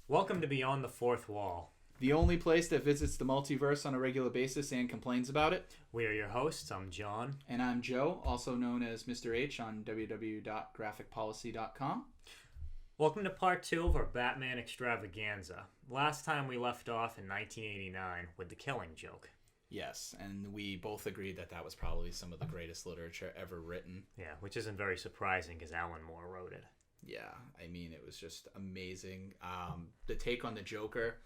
Welcome to Beyond the Fourth Wall. The only place that visits the multiverse on a regular basis and complains about it. We are your hosts. I'm John. And I'm Joe, also known as Mr. H on www.graphicpolicy.com. Welcome to part 2 of our Batman extravaganza. Last time we left off in 1989 with the Killing Joke. Yes, and we both agreed that that was probably some of the greatest literature ever written. Yeah, which isn't very surprising because Alan Moore wrote it. Yeah, I mean, it was just amazing. The take on the Joker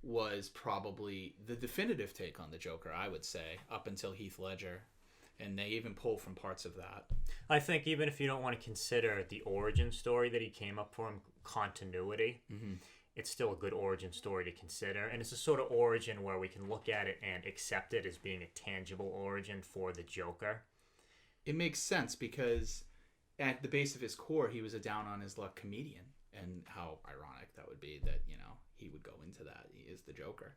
was probably the definitive take on the Joker, I would say, up until Heath Ledger. And they even pull from parts of that. I think even if you don't want to consider the origin story that he came up from continuity, it's still a good origin story to consider. And it's a sort of origin where we can look at it and accept it as being a tangible origin for the Joker. It makes sense because at the base of his core, he was a down-on-his-luck comedian. And how ironic that would be that, he would go into that. He is the Joker.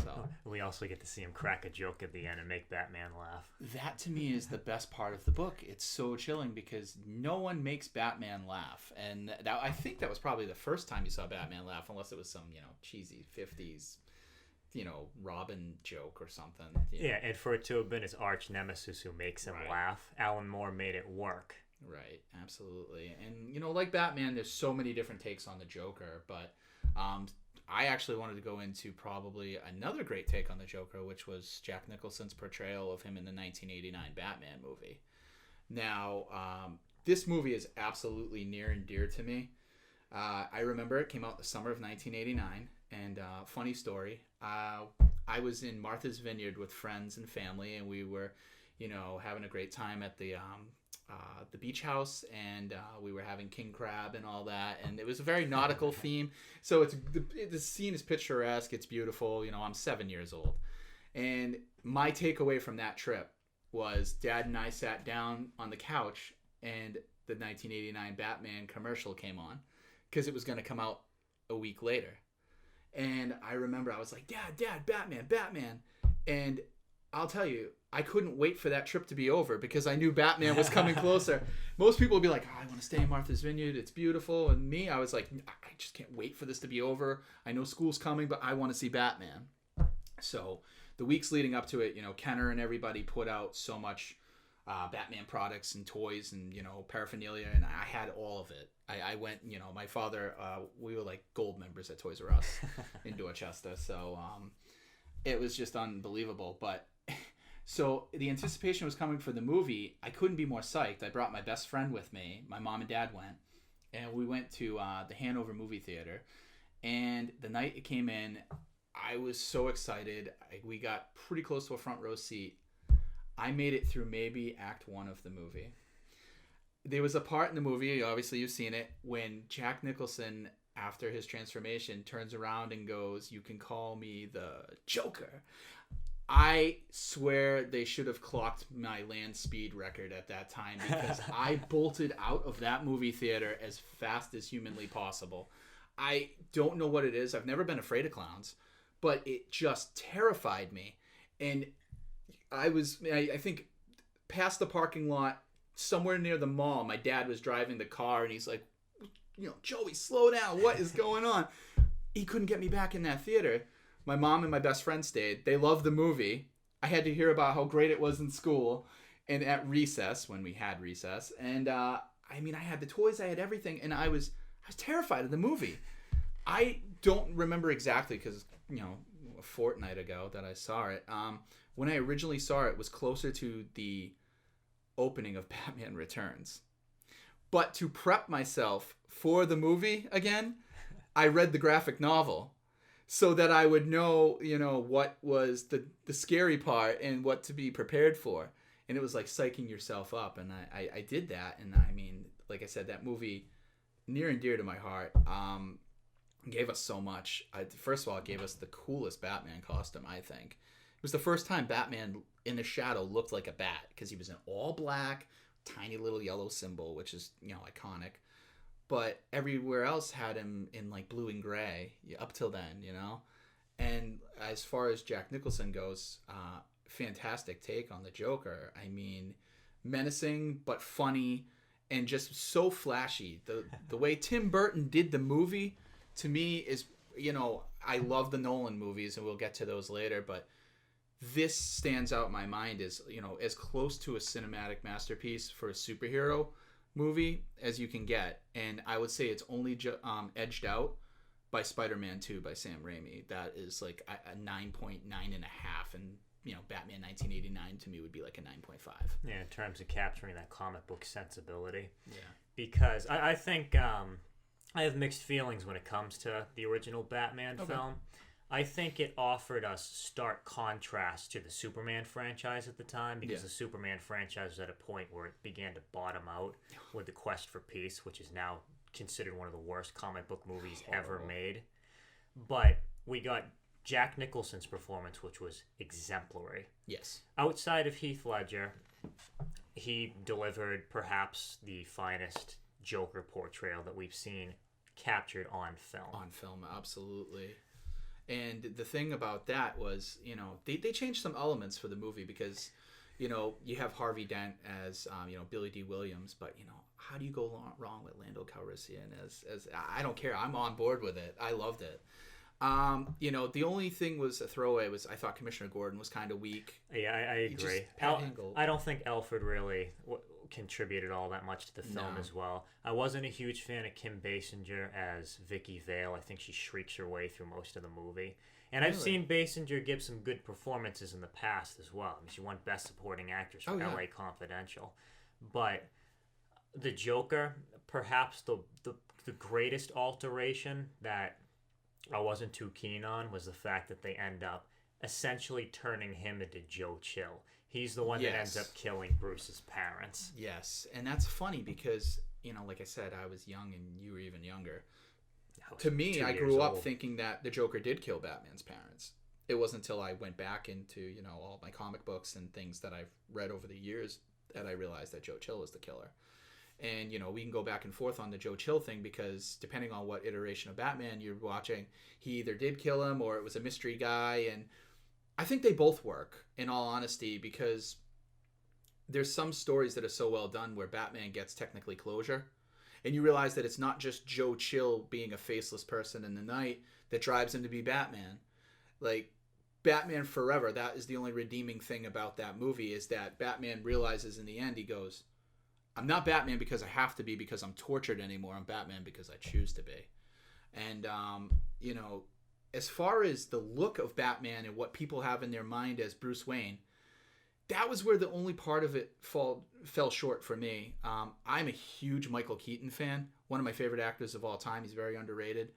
So we also get to see him crack a joke at the end and make Batman laugh. That, to me, is the best part of the book. It's so chilling because no one makes Batman laugh. And I think that was probably the first time you saw Batman laugh, unless it was some, cheesy 50s, Robin joke or something. Yeah, and for it to have been his arch nemesis who makes him laugh, Alan Moore made it work. Right, absolutely. And, like Batman, there's so many different takes on the Joker, but I actually wanted to go into probably another great take on the Joker, which was Jack Nicholson's portrayal of him in the 1989 Batman movie. Now, this movie is absolutely near and dear to me. I remember it came out the summer of 1989, and funny story, I was in Martha's Vineyard with friends and family, and we were, having a great time at the beach house, and we were having king crab and all that, and it was a very nautical theme. So the scene is picturesque. It's beautiful. I'm 7 years old, and my takeaway from that trip was Dad and I sat down on the couch, and the 1989 Batman commercial came on because it was going to come out a week later. And I remember I was like, Dad, Batman. And I'll tell you, I couldn't wait for that trip to be over because I knew Batman was coming closer. Most people would be like, I want to stay in Martha's Vineyard. It's beautiful. And me, I was like, I just can't wait for this to be over. I know school's coming, but I want to see Batman. So the weeks leading up to it, Kenner and everybody put out so much Batman products and toys and, paraphernalia. And I had all of it. I went, my father, we were like gold members at Toys R Us in Dorchester. So it was just unbelievable. But so the anticipation was coming for the movie. I couldn't be more psyched. I brought my best friend with me. My mom and dad went. And we went to the Hanover movie theater. And the night it came in, I was so excited. We got pretty close to a front row seat. I made it through maybe act 1 of the movie. There was a part in the movie, obviously you've seen it, when Jack Nicholson, after his transformation, turns around and goes, "You can call me the Joker." I swear they should have clocked my land speed record at that time because I bolted out of that movie theater as fast as humanly possible. I don't know what it is. I've never been afraid of clowns, but it just terrified me. And I think, past the parking lot, somewhere near the mall, my dad was driving the car and he's like, "Joey, slow down. What is going on?" He couldn't get me back in that theater. My mom and my best friend stayed. They loved the movie. I had to hear about how great it was in school and at recess, when we had recess. And I had the toys, I had everything, and I was terrified of the movie. I don't remember exactly because, a fortnight ago that I saw it. When I originally saw it, it was closer to the opening of Batman Returns. But to prep myself for the movie again, I read the graphic novel so that I would know, what was the scary part and what to be prepared for. And it was like psyching yourself up. And I did that. And like I said, that movie, near and dear to my heart, gave us so much. First of all, it gave us the coolest Batman costume, I think. It was the first time Batman in the shadow looked like a bat because he was in all black, tiny little yellow symbol, which is, iconic. But everywhere else had him in like blue and gray up till then, And as far as Jack Nicholson goes, fantastic take on the Joker. Menacing but funny and just so flashy. The way Tim Burton did the movie, to me, is I love the Nolan movies, and we'll get to those later, but this stands out in my mind as, as close to a cinematic masterpiece for a superhero movie as you can get. And I would say it's only edged out by Spider-Man 2 by Sam Raimi. That is like a 9.9 and a half, and Batman 1989 to me would be like a 9.5. Yeah, in terms of capturing that comic book sensibility. Yeah. Because I think I have mixed feelings when it comes to the original Batman film. I think it offered us stark contrast to the Superman franchise at the time, because the Superman franchise was at a point where it began to bottom out with The Quest for Peace, which is now considered one of the worst comic book movies ever made. But we got Jack Nicholson's performance, which was exemplary. Yes. Outside of Heath Ledger, he delivered perhaps the finest Joker portrayal that we've seen captured on film. On film, absolutely. And the thing about that was, they changed some elements for the movie because, you have Harvey Dent as, Billy D. Williams, but, how do you go wrong with Lando Calrissian as I don't care. I'm on board with it. I loved it. The only thing was a throwaway was I thought Commissioner Gordon was kind of weak. Yeah, I agree. I don't think Alfred really contributed all that much to the film as well. I wasn't a huge fan of Kim Basinger as Vicky Vale. I think she shrieks her way through most of the movie. And I've seen Basinger give some good performances in the past as well. I mean, she won Best Supporting Actress for L.A. Confidential. But the Joker, perhaps the greatest alteration that I wasn't too keen on was the fact that they end up essentially turning him into Joe Chill. He's the one that ends up killing Bruce's parents. Yes, and that's funny because, like I said, I was young and you were even younger. To me, I grew up thinking that the Joker did kill Batman's parents. It wasn't until I went back into, all my comic books and things that I've read over the years that I realized that Joe Chill was the killer. And, we can go back and forth on the Joe Chill thing because depending on what iteration of Batman you're watching, he either did kill him or it was a mystery guy. And I think they both work, in all honesty, because there's some stories that are so well done where Batman gets technically closure. And you realize that it's not just Joe Chill being a faceless person in the night that drives him to be Batman. Like, Batman Forever, that is the only redeeming thing about that movie, is that Batman realizes in the end, he goes, I'm not Batman because I have to be because I'm tortured anymore. I'm Batman because I choose to be. And, as far as the look of Batman and what people have in their mind as Bruce Wayne, that was where the only part of it fell short for me. I'm a huge Michael Keaton fan, one of my favorite actors of all time. He's very underrated.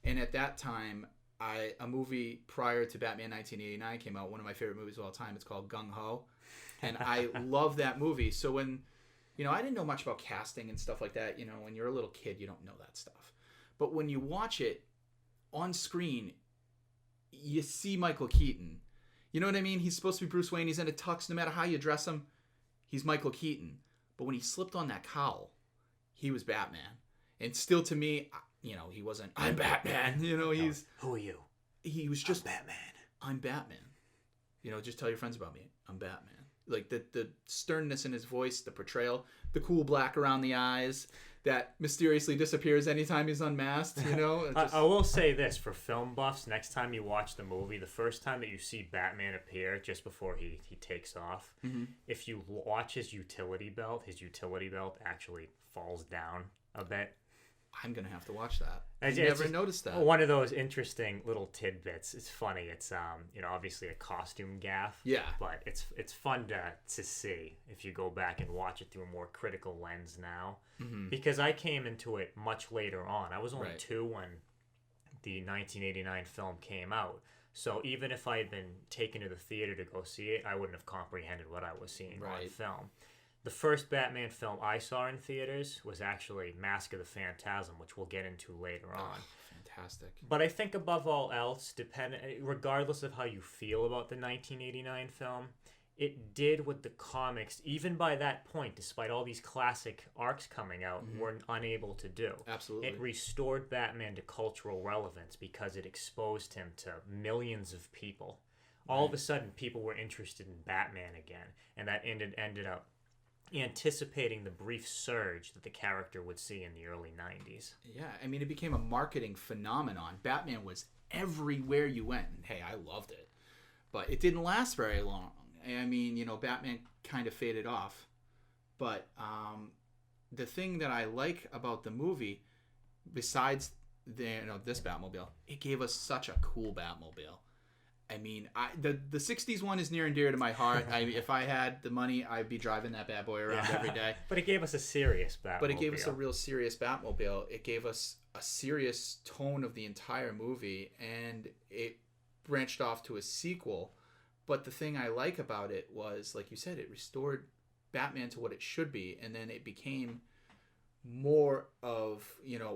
And at that time, a movie prior to Batman 1989 came out, one of my favorite movies of all time. It's called Gung Ho. And I love that movie. So when, I didn't know much about casting and stuff like that. When you're a little kid, you don't know that stuff. But when you watch it on screen, you see Michael Keaton. You know what I mean? He's supposed to be Bruce Wayne. He's in a tux. No matter how you dress him, he's Michael Keaton. But when he slipped on that cowl, he was Batman. And still to me, he wasn't, I'm Batman. He's... Who are you? He was just... I'm Batman. I'm Batman. Just tell your friends about me. I'm Batman. Like the sternness in his voice, the portrayal, the cool black around the eyes that mysteriously disappears anytime he's unmasked, I will say this, for film buffs, next time you watch the movie, the first time that you see Batman appear just before he takes off, if you watch his utility belt actually falls down a bit. I'm going to have to watch that. I never noticed that. One of those interesting little tidbits. It's funny. It's obviously a costume gaffe. Yeah. But it's fun to see if you go back and watch it through a more critical lens now. Mm-hmm. Because I came into it much later on. I was only 2 when the 1989 film came out. So even if I had been taken to the theater to go see it, I wouldn't have comprehended what I was seeing on film. The first Batman film I saw in theaters was actually Mask of the Phantasm, which we'll get into later on. Fantastic. But I think above all else, regardless of how you feel about the 1989 film, it did what the comics, even by that point, despite all these classic arcs coming out, were unable to do. Absolutely. It restored Batman to cultural relevance because it exposed him to millions of people. All of a sudden, people were interested in Batman again, and that ended up anticipating the brief surge that the character would see in the early 90s. Yeah, I mean, it became a marketing phenomenon. Batman was everywhere you went. And, hey, I loved it. But it didn't last very long. I mean, Batman kind of faded off. But the thing that I like about the movie, besides this Batmobile, it gave us such a cool Batmobile. I mean, the 60s one is near and dear to my heart. If I had the money, I'd be driving that bad boy around every day. But it gave us a serious Batmobile. But it gave us a real serious Batmobile. It gave us a serious tone of the entire movie, and it branched off to a sequel. But the thing I like about it was, like you said, it restored Batman to what it should be, and then it became more of,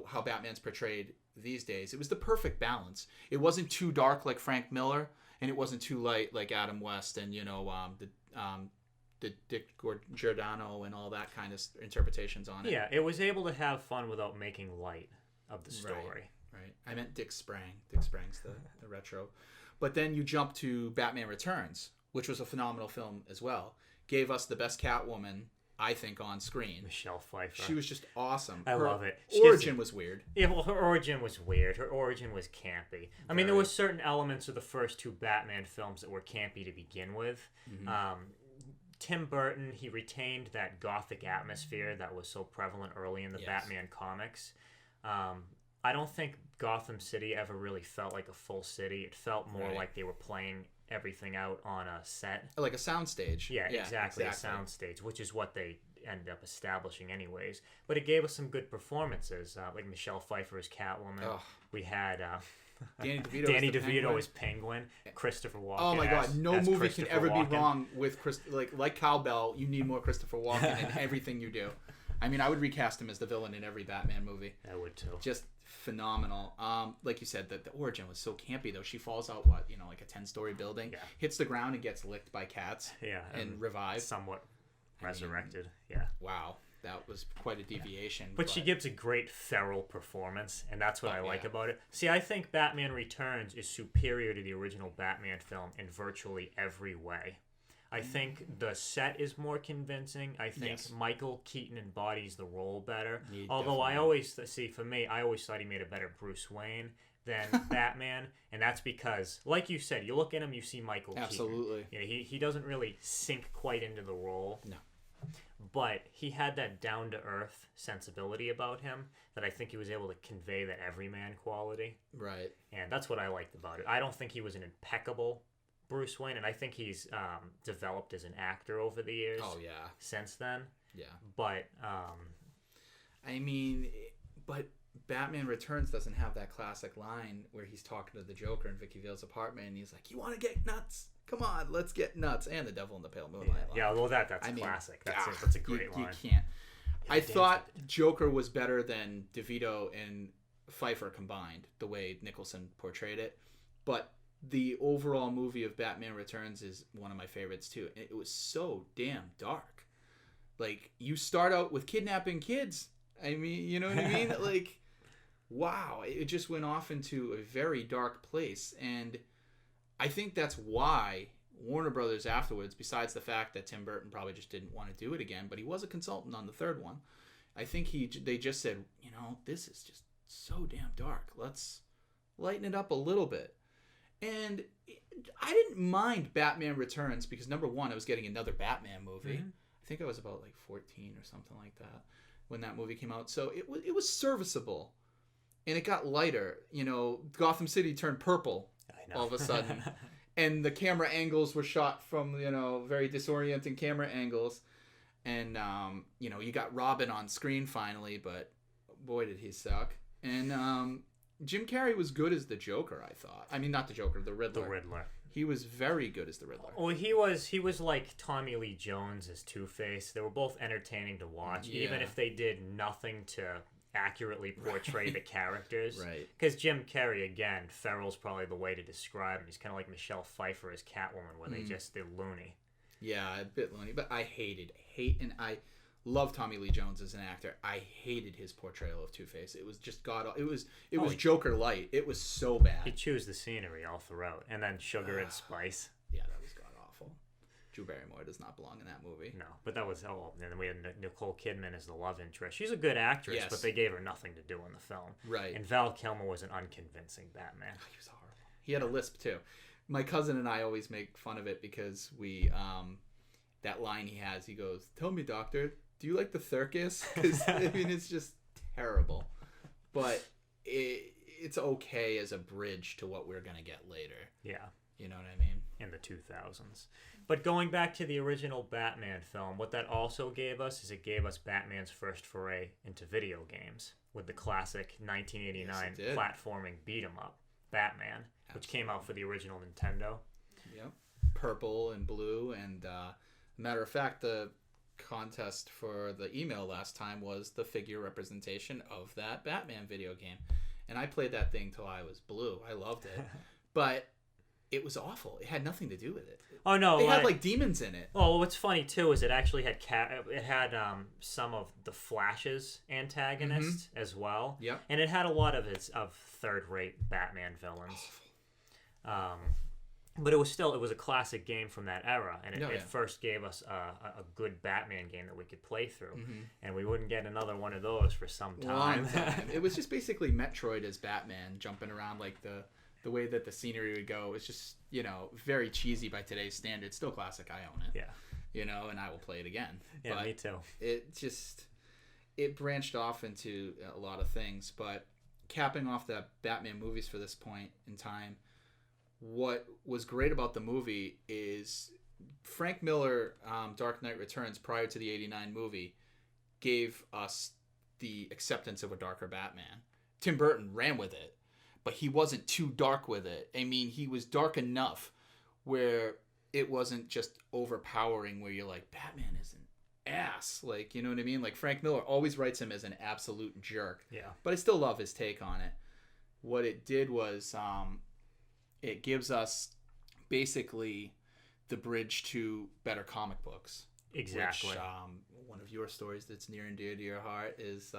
how Batman's portrayed these days. It was the perfect balance. It wasn't too dark like Frank Miller, and it wasn't too light like Adam West and the Dick Giordano and all that kind of interpretations on it. Yeah, it was able to have fun without making light of the story. Right. I meant Dick Sprang. Dick Sprang's the retro. But then you jump to Batman Returns, which was a phenomenal film as well. Gave us the best Catwoman, I think, on screen. Michelle Pfeiffer. She was just awesome. I love it. Origin was weird. Yeah, well, her origin was weird. Her origin was campy. I mean, there were certain elements of the first two Batman films that were campy to begin with. Mm-hmm. Tim Burton, he retained that gothic atmosphere that was so prevalent early in the Batman comics. I don't think Gotham City ever really felt like a full city. It felt more like they were playing everything out on a set. Like a soundstage. Yeah, exactly. A soundstage, which is what they ended up establishing anyways. But it gave us some good performances, like Michelle Pfeiffer as Catwoman. Oh. We had Danny DeVito as Penguin. Christopher Walken. Oh my God, no movie can ever be wrong with like Cowbell. You need more Christopher Walken in everything you do. I mean, I would recast him as the villain in every Batman movie. I would too. Just phenomenal. Like you said, the origin was so campy though. She falls out like a 10-story building, hits the ground and gets licked by cats. And revived. Somewhat resurrected. Yeah. Wow. That was quite a deviation. But she gives a great feral performance, and that's what I like about it. See, I think Batman Returns is superior to the original Batman film in virtually every way. I think the set is more convincing. I think Michael Keaton embodies the role better. Although I always thought he made a better Bruce Wayne than Batman, and that's because, like you said, you look at him, you see Michael Keaton. Absolutely. He doesn't really sink quite into the role. No. But he had that down-to-earth sensibility about him that I think he was able to convey that everyman quality. Right. And that's what I liked about it. I don't think he was an impeccable Bruce Wayne, and I think he's developed as an actor over the years. Oh, yeah. Since then. Yeah. But, but Batman Returns doesn't have that classic line where he's talking to the Joker in Vicky Vale's apartment, and he's like, "You want to get nuts? Come on, let's get nuts." And the Devil in the Pale Moonlight line. Yeah, well, that's classic. That's a great line. You can't. I thought Joker was better than DeVito and Pfeiffer combined, the way Nicholson portrayed it. But the overall movie of Batman Returns is one of my favorites too. It was so damn dark. Like, you start out with kidnapping kids. I mean, you know what I mean? Like, wow. It just went off into a very dark place. And I think that's why Warner Brothers afterwards, besides the fact that Tim Burton probably just didn't want to do it again, but he was a consultant on the third one. I think they just said, this is just so damn dark. Let's lighten it up a little bit. And I didn't mind Batman Returns because, number one, I was getting another Batman movie. Mm-hmm. I think I was about 14 or something like that when that movie came out. So it was serviceable. And it got lighter. Gotham City turned purple all of a sudden. And the camera angles were shot from, very disorienting camera angles. And, you got Robin on screen finally, but boy, did he suck. And Jim Carrey was good as the Joker, I thought. I mean, not the Joker, the Riddler. The Riddler. He was very good as the Riddler. Well, he was like Tommy Lee Jones as Two-Face. They were both entertaining to watch, even if they did nothing to accurately portray the characters. Right. Because Jim Carrey, again, feral's probably the way to describe him. He's kind of like Michelle Pfeiffer as Catwoman, where they're loony. Yeah, a bit loony. But I and I love Tommy Lee Jones as an actor. I hated his portrayal of Two-Face. It was just it was Joker light. It was so bad. He chews the scenery all throughout, and then sugar and spice. Yeah, that was god awful. Drew Barrymore does not belong in that movie. No, but that was and then we had Nicole Kidman as the love interest. She's a good actress, Yes. but they gave her nothing to do in the film. Right. And Val Kilmer was an unconvincing Batman. He was horrible. He had a lisp too. My cousin and I always make fun of it because we that line he has, he goes, "Tell me, doctor, do you like the circus?" Because I mean, it's just terrible. But it's okay as a bridge to what we're gonna get later. Yeah. You know what I mean? In the 2000s. But going back to the original Batman film, what that also gave us is it gave us Batman's first foray into video games with the classic 1989 platforming beat-em-up, Batman, which came out for the original Nintendo. Yep. Purple and blue. And matter of fact, the contest for the email last time was the figure representation of that Batman video game. And I played that thing till I was blue. I loved it. But it was awful. It had nothing to do with it. Oh no! They had like demons in it. Oh, what's funny too is it actually had some of the Flash's antagonists as well. Yep. And it had a lot of third-rate Batman villains. But it was a classic game from that era, and it first gave us a good Batman game that we could play through, and we wouldn't get another one of those for some time. Long time. It was just basically Metroid as Batman, jumping around like the way that the scenery would go. It's just, very cheesy by today's standards. Still classic. I own it. Yeah. And I will play it again. Yeah, but me too. It branched off into a lot of things, but capping off the Batman movies for this point in time, what was great about the movie is Frank Miller, Dark Knight Returns, prior to the 89 movie, gave us the acceptance of a darker Batman. Tim Burton ran with it, but he wasn't too dark with it. I mean, he was dark enough where it wasn't just overpowering, where you're like, Batman is an ass. Like, you know what I mean? Like, Frank Miller always writes him as an absolute jerk. Yeah. But I still love his take on it. What it did was it gives us basically the bridge to better comic books. Exactly. Which, one of your stories that's near and dear to your heart is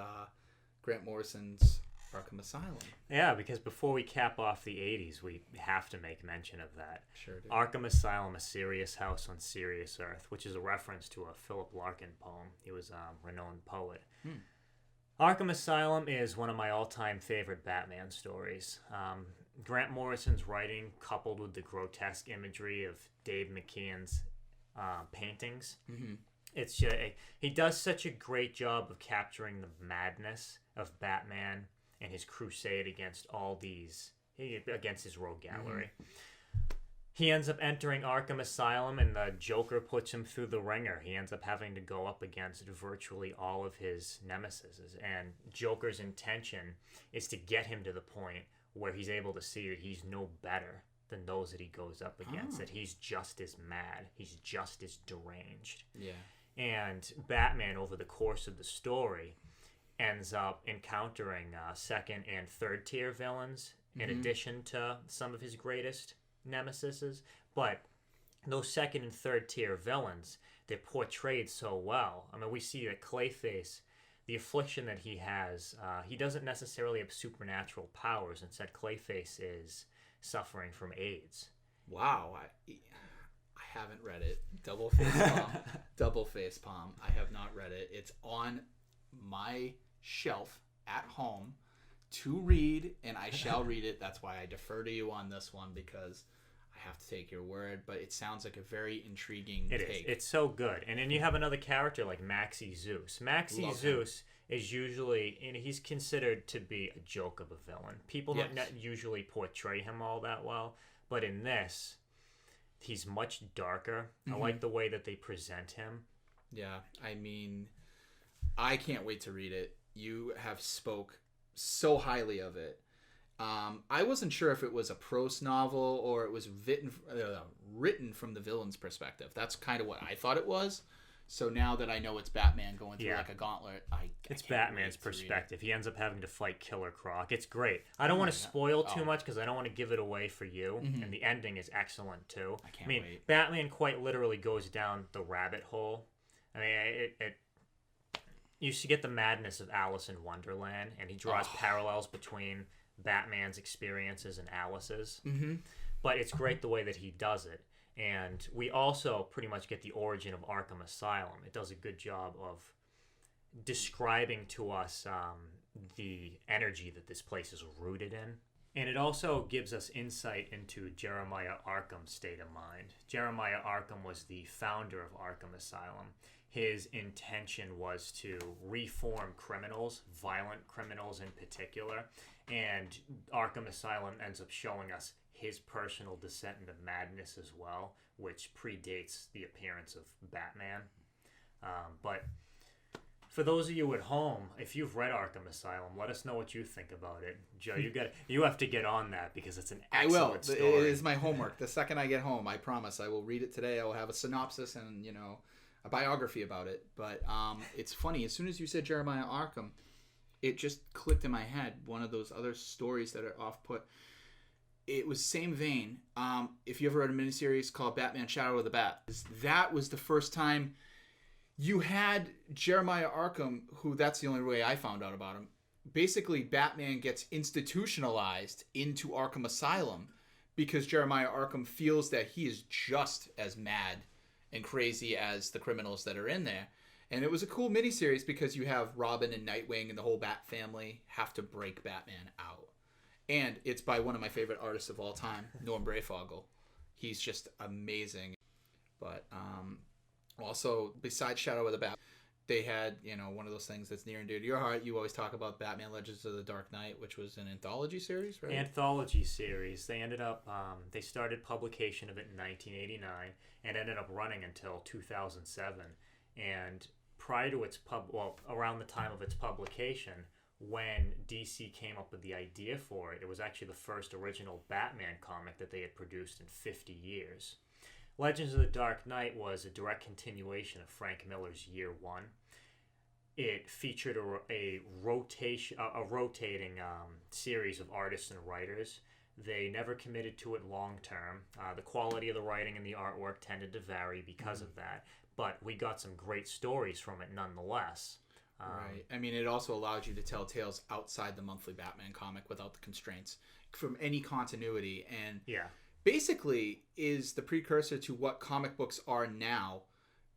Grant Morrison's Arkham Asylum. Yeah, because before we cap off the 80s, we have to make mention of that. Sure do. Arkham Asylum, A Serious House on Serious Earth, which is a reference to a Philip Larkin poem. He was a renowned poet. Arkham Asylum is one of my all-time favorite Batman stories. Grant Morrison's writing, coupled with the grotesque imagery of Dave McKean's paintings, it's just, he does such a great job of capturing the madness of Batman and his crusade against against his rogue gallery. He ends up entering Arkham Asylum, and the Joker puts him through the ringer. He ends up having to go up against virtually all of his nemesis, and Joker's intention is to get him to the point where he's able to see that he's no better than those that he goes up against, that he's just as mad, he's just as deranged. Yeah. And Batman, over the course of the story, ends up encountering second and third tier villains in addition to some of his greatest nemesises. But those second and third tier villains, they're portrayed so well. I mean, we see that Clayface, the affliction that he has, he doesn't necessarily have supernatural powers. Instead, Clayface is suffering from AIDS. Wow. I haven't read it. Double face palm. I have not read it. It's on my shelf at home to read, and I shall read it. That's why I defer to you on this one, because I have to take your word, but it sounds like a very intriguing take. It is. It's so good. And then you have another character like Maxie Zeus. Maxie Zeus is usually, and he's considered to be a joke of a villain. People don't usually portray him all that well, but in this, he's much darker. I like the way that they present him. Yeah, I mean, I can't wait to read it. You have spoke so highly of it. I wasn't sure if it was a prose novel or it was written from the villain's perspective. That's kind of what I thought it was. So now that I know it's Batman going through like a gauntlet, it's Batman's perspective. He ends up having to fight Killer Croc. It's great. I don't want to spoil too much because I don't want to give it away for you. And the ending is excellent too. I mean, wait. Batman quite literally goes down the rabbit hole. I mean, you should get the madness of Alice in Wonderland, and he draws parallels between Batman's experiences and Alice's. But it's great the way that he does it. And we also pretty much get the origin of Arkham Asylum. It does a good job of describing to us the energy that this place is rooted in. And it also gives us insight into Jeremiah Arkham's state of mind. Jeremiah Arkham was the founder of Arkham Asylum. His intention was to reform criminals, violent criminals in particular, and Arkham Asylum ends up showing us his personal descent into madness as well, which predates the appearance of Batman. But for those of you at home, if you've read Arkham Asylum, let us know what you think about it. Joe, you have to get on that because it's an excellent story. It is my homework. The second I get home, I promise I will read it today. I will have a synopsis and, a biography about it. But it's funny. As soon as you said Jeremiah Arkham, it just clicked in my head. One of those other stories that are off-put. It was same vein. If you ever read a miniseries called Batman Shadow of the Bat, that was the first time you had Jeremiah Arkham, who that's the only way I found out about him. Basically, Batman gets institutionalized into Arkham Asylum because Jeremiah Arkham feels that he is just as mad and crazy as the criminals that are in there. And it was a cool miniseries because you have Robin and Nightwing and the whole Bat family have to break Batman out. And it's by one of my favorite artists of all time, Norm Breyfogle. He's just amazing. But also, besides Shadow of the Bat, they had, one of those things that's near and dear to your heart. You always talk about Batman Legends of the Dark Knight, which was an anthology series, right? Anthology series. They ended up, they started publication of it in 1989 and ended up running until 2007. And prior to its around the time of its publication, when DC came up with the idea for it, it was actually the first original Batman comic that they had produced in 50 years. Legends of the Dark Knight was a direct continuation of Frank Miller's Year One. It featured a rotating series of artists and writers. They never committed to it long term. The quality of the writing and the artwork tended to vary because of that, but we got some great stories from it nonetheless. Right. I mean, it also allowed you to tell tales outside the monthly Batman comic without the constraints from any continuity. And basically is the precursor to what comic books are now,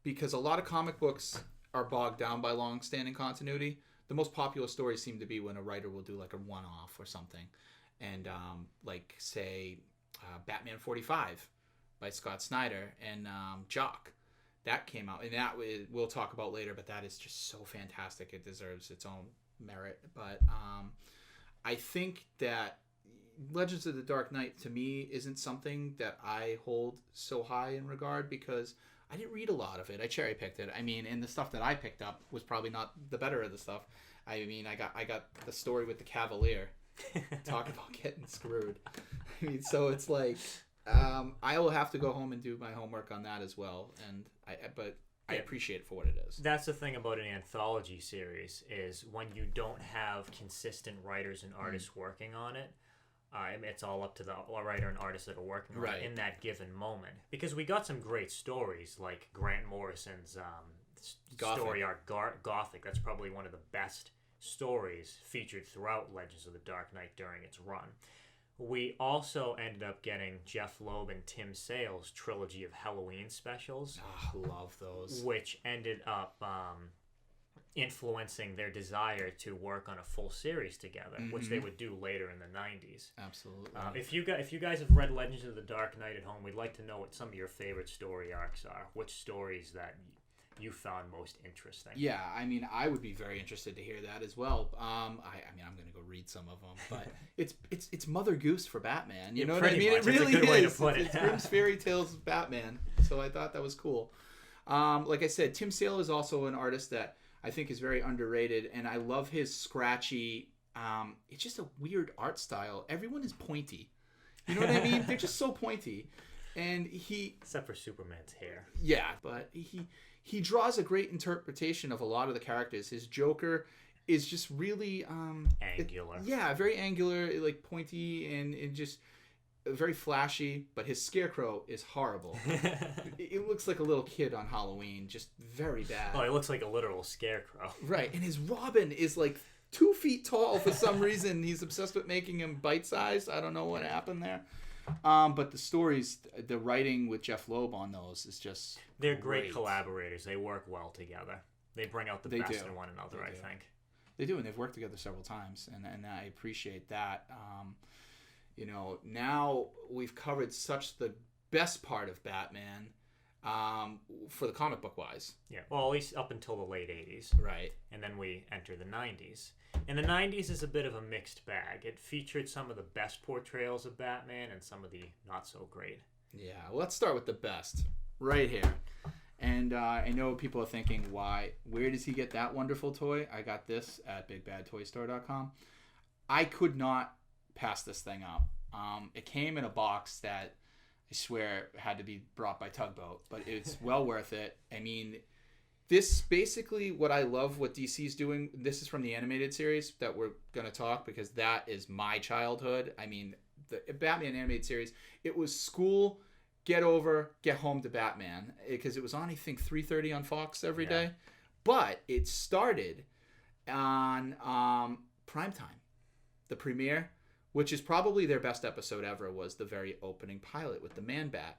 because a lot of comic books are bogged down by long-standing continuity. The most popular stories seem to be when a writer will do like a one-off or something. And like, say, Batman 45 by Scott Snyder and Jock. That came out, and that we'll talk about later, but that is just so fantastic. It deserves its own merit. But I think that Legends of the Dark Knight, to me, isn't something that I hold so high in regard because I didn't read a lot of it. I cherry-picked it. I mean, and the stuff that I picked up was probably not the better of the stuff. I mean, I got the story with the Cavalier. Talk about getting screwed. I mean, so it's like... I will have to go home and do my homework on that as well, but I appreciate it for what it is. That's the thing about an anthology series is when you don't have consistent writers and artists working on it, it's all up to the writer and artists that are working on it in that given moment. Because we got some great stories like Grant Morrison's story arc Gothic. That's probably one of the best stories featured throughout Legends of the Dark Knight during its run. We also ended up getting Jeff Loeb and Tim Sale's trilogy of Halloween specials. Oh, love those. Which ended up influencing their desire to work on a full series together, which they would do later in the 90s. Absolutely. If you guys have read Legends of the Dark Knight at home, we'd like to know what some of your favorite story arcs are. Which stories that you found most interesting? Yeah, I mean, I would be very interested to hear that as well. I mean, I'm going to go read some of them, but it's Mother Goose for Batman. You know what I mean? It really is. Way to put it. It's Grimm's Fairy Tales of Batman. So I thought that was cool. Like I said, Tim Sale is also an artist that I think is very underrated, and I love his scratchy. It's just a weird art style. Everyone is pointy. You know what I mean? They're just so pointy, and except for Superman's hair. Yeah, but he draws a great interpretation of a lot of the characters. His Joker is just really angular. Very angular, like pointy and just very flashy. But his Scarecrow is horrible. It looks like a little kid on Halloween, just very bad. Oh, it looks like a literal scarecrow. Right, and his Robin is like 2 feet tall for some reason. He's obsessed with making him bite-sized. I don't know what happened there. But the stories, the writing with Jeff Loeb on those is just they're great collaborators. They work well together. They bring out the best in one another, I think. They do, and they've worked together several times, and I appreciate that. Now we've covered such the best part of Batman for the comic book wise. Yeah, well, at least up until the late 80s. Right. And then we enter the 90s. And the 90s is a bit of a mixed bag. It featured some of the best portrayals of Batman and some of the not so great. Yeah, well, let's start with the best right here. And I know people are thinking, where does he get that wonderful toy? I got this at bigbadtoystore.com. I could not pass this thing up. It came in a box that I swear had to be brought by tugboat, but it's well worth it. I mean, this basically what I love what DC's doing. This is from the animated series that we're going to talk because that is my childhood. I mean, the Batman animated series, it was school, get home to Batman because it was on, I think, 3:30 on Fox every day. But it started on primetime. The premiere, which is probably their best episode ever, was the very opening pilot with the Man-Bat.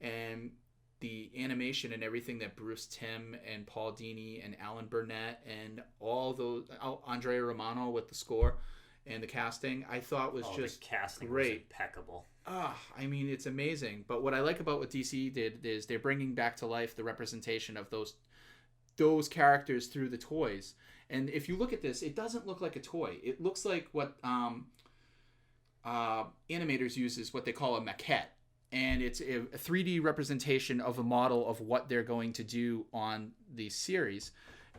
And the animation and everything that Bruce Timm and Paul Dini and Alan Burnett and all those, Andrea Romano with the score and the casting, I thought was just the casting great. Was impeccable. I mean, it's amazing. But what I like about what DC did is they're bringing back to life the representation of those characters through the toys. And if you look at this, it doesn't look like a toy. It looks like what animators use is what they call a maquette. And it's a 3D representation of a model of what they're going to do on the series.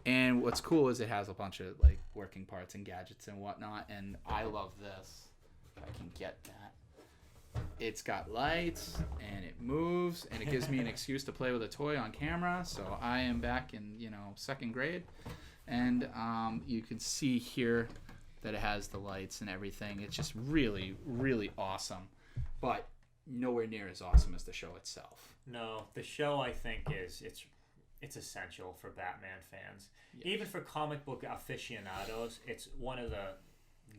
And what's cool is it has a bunch of like working parts and gadgets and whatnot. And I love this. If I can get that. It's got lights and it moves and it gives me an excuse to play with a toy on camera. So I am back in, second grade. And you can see here that it has the lights and everything. It's just really, really awesome. But nowhere near as awesome as the show itself. No, the show I think it's essential for Batman fans. Yeah. Even for comic book aficionados, it's one of the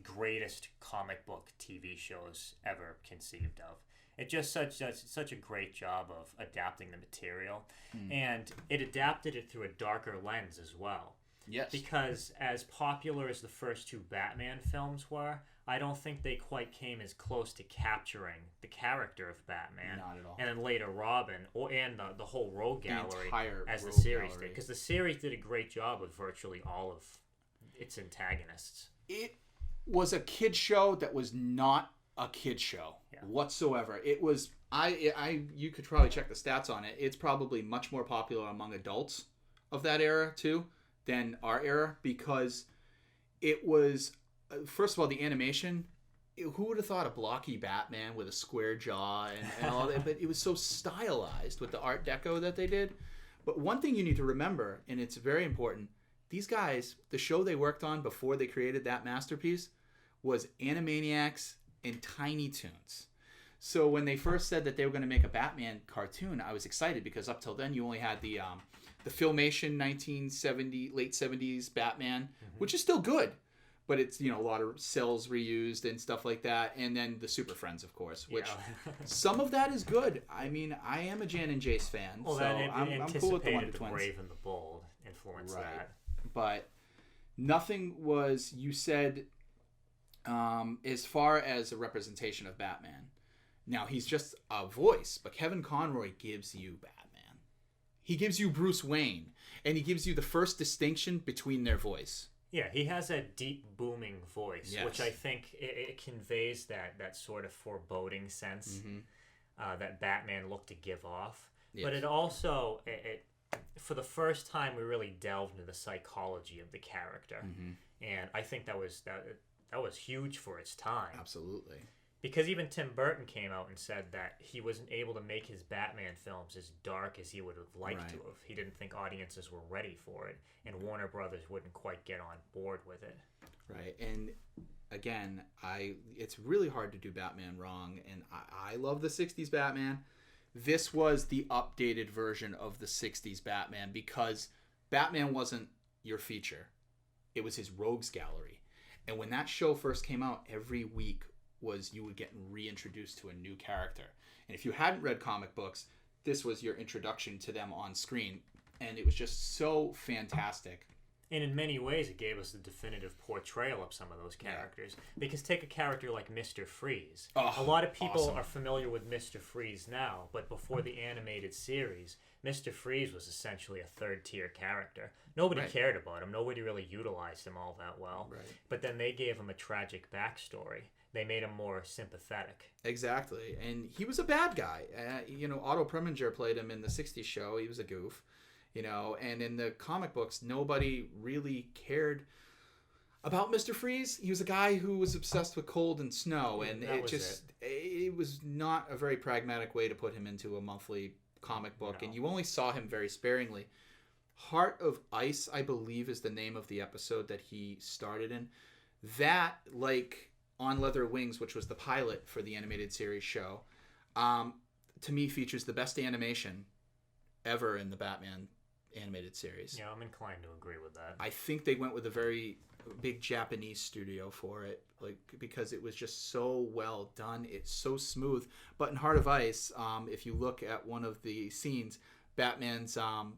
greatest comic book TV shows ever conceived of. It just does such a great job of adapting the material, and it adapted it through a darker lens as well. Yes. Because as popular as the first two Batman films were, I don't think they quite came as close to capturing the character of Batman. Not at all. And then later Robin, and the whole rogue gallery as the rogue series gallery. did. Because the series did a great job with virtually all of its antagonists. It was a kid show that was not a kid show whatsoever. It was, you could probably check the stats on it. It's probably much more popular among adults of that era too than our era because it was, first of all, the animation. Who would have thought a blocky Batman with a square jaw and all that? But it was so stylized with the Art Deco that they did. But one thing you need to remember, and it's very important, these guys, the show they worked on before they created that masterpiece was Animaniacs and Tiny Toons. So when they first said that they were going to make a Batman cartoon, I was excited because up till then you only had the Filmation 1970, late 70s Batman, which is still good. But it's, a lot of cells reused and stuff like that. And then the Super Friends, of course, which some of that is good. I mean, I am a Jan and Jace fan, well, so I'm cool with the Wonder the Twins. Brave and the Bold influenced that. But nothing was, you said, as far as a representation of Batman. Now, he's just a voice, but Kevin Conroy gives you Batman. He gives you Bruce Wayne, and he gives you the first distinction between their voice. Yeah, he has a deep, booming voice, which I think it conveys that sort of foreboding sense that Batman looked to give off. Yes. But it also, for the first time, we really delved into the psychology of the character. And I think that was huge for its time. Absolutely. Because even Tim Burton came out and said that he wasn't able to make his Batman films as dark as he would have liked to have. He didn't think audiences were ready for it, and Warner Brothers wouldn't quite get on board with it. Right, and again, it's really hard to do Batman wrong, and I love the 60s Batman. This was the updated version of the 60s Batman because Batman wasn't your feature. It was his rogues gallery. And when that show first came out, every week was you would get reintroduced to a new character. And if you hadn't read comic books, this was your introduction to them on screen. And it was just so fantastic. And in many ways, it gave us the definitive portrayal of some of those characters. Yeah. Because take a character like Mr. Freeze. Oh, a lot of people are familiar with Mr. Freeze now, but before the animated series, Mr. Freeze was essentially a third-tier character. Nobody cared about him. Nobody really utilized him all that well. Right. But then they gave him a tragic backstory. They made him more sympathetic. Exactly. And he was a bad guy. Otto Preminger played him in the 60s show. He was a goof. And in the comic books, nobody really cared about Mr. Freeze. He was a guy who was obsessed with cold and snow, and it was not a very pragmatic way to put him into a monthly comic book, and you only saw him very sparingly. Heart of Ice, I believe, is the name of the episode that he started in. That, like On Leather Wings, which was the pilot for the animated series show, to me features the best animation ever in the Batman animated series. Yeah, I'm inclined to agree with that. I think they went with a very big Japanese studio for it, because it was just so well done. It's so smooth. But in Heart of Ice, if you look at one of the scenes, Batman's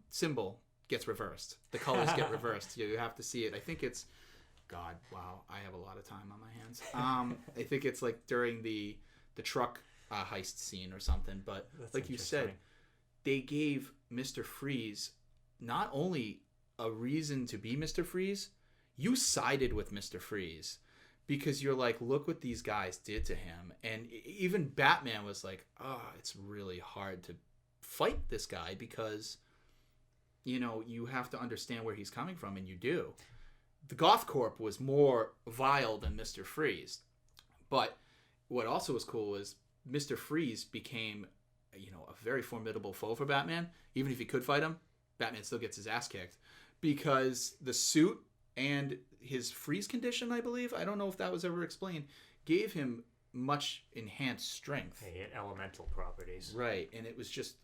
symbol gets reversed. The colors get reversed. You have to see it. I think it's, God, wow, I have a lot of time on my hands. I think it's like during the truck heist scene or something. But that's like you said, they gave Mr. Freeze not only a reason to be Mr. Freeze, you sided with Mr. Freeze because you're like, look what these guys did to him. And even Batman was like, it's really hard to fight this guy because, you have to understand where he's coming from, and you do. The Goth Corp was more vile than Mr. Freeze. But what also was cool is Mr. Freeze became, a very formidable foe for Batman. Even if he could fight him, Batman still gets his ass kicked because the suit and his freeze condition, I believe, I don't know if that was ever explained, gave him much enhanced strength. He had elemental properties. Right, and it was just,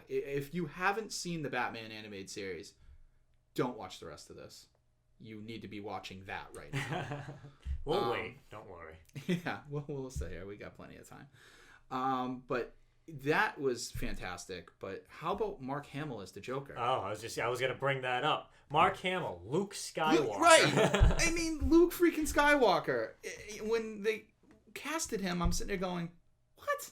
if you haven't seen the Batman animated series, don't watch the rest of this. You need to be watching that right now. We'll wait, don't worry. Yeah, we'll stay here. We got plenty of time. But that was fantastic. But how about Mark Hamill as the Joker? Oh, I was gonna bring that up. Mark Hamill, Luke Skywalker. Right. I mean, Luke freaking Skywalker. When they casted him, I'm sitting there going, what?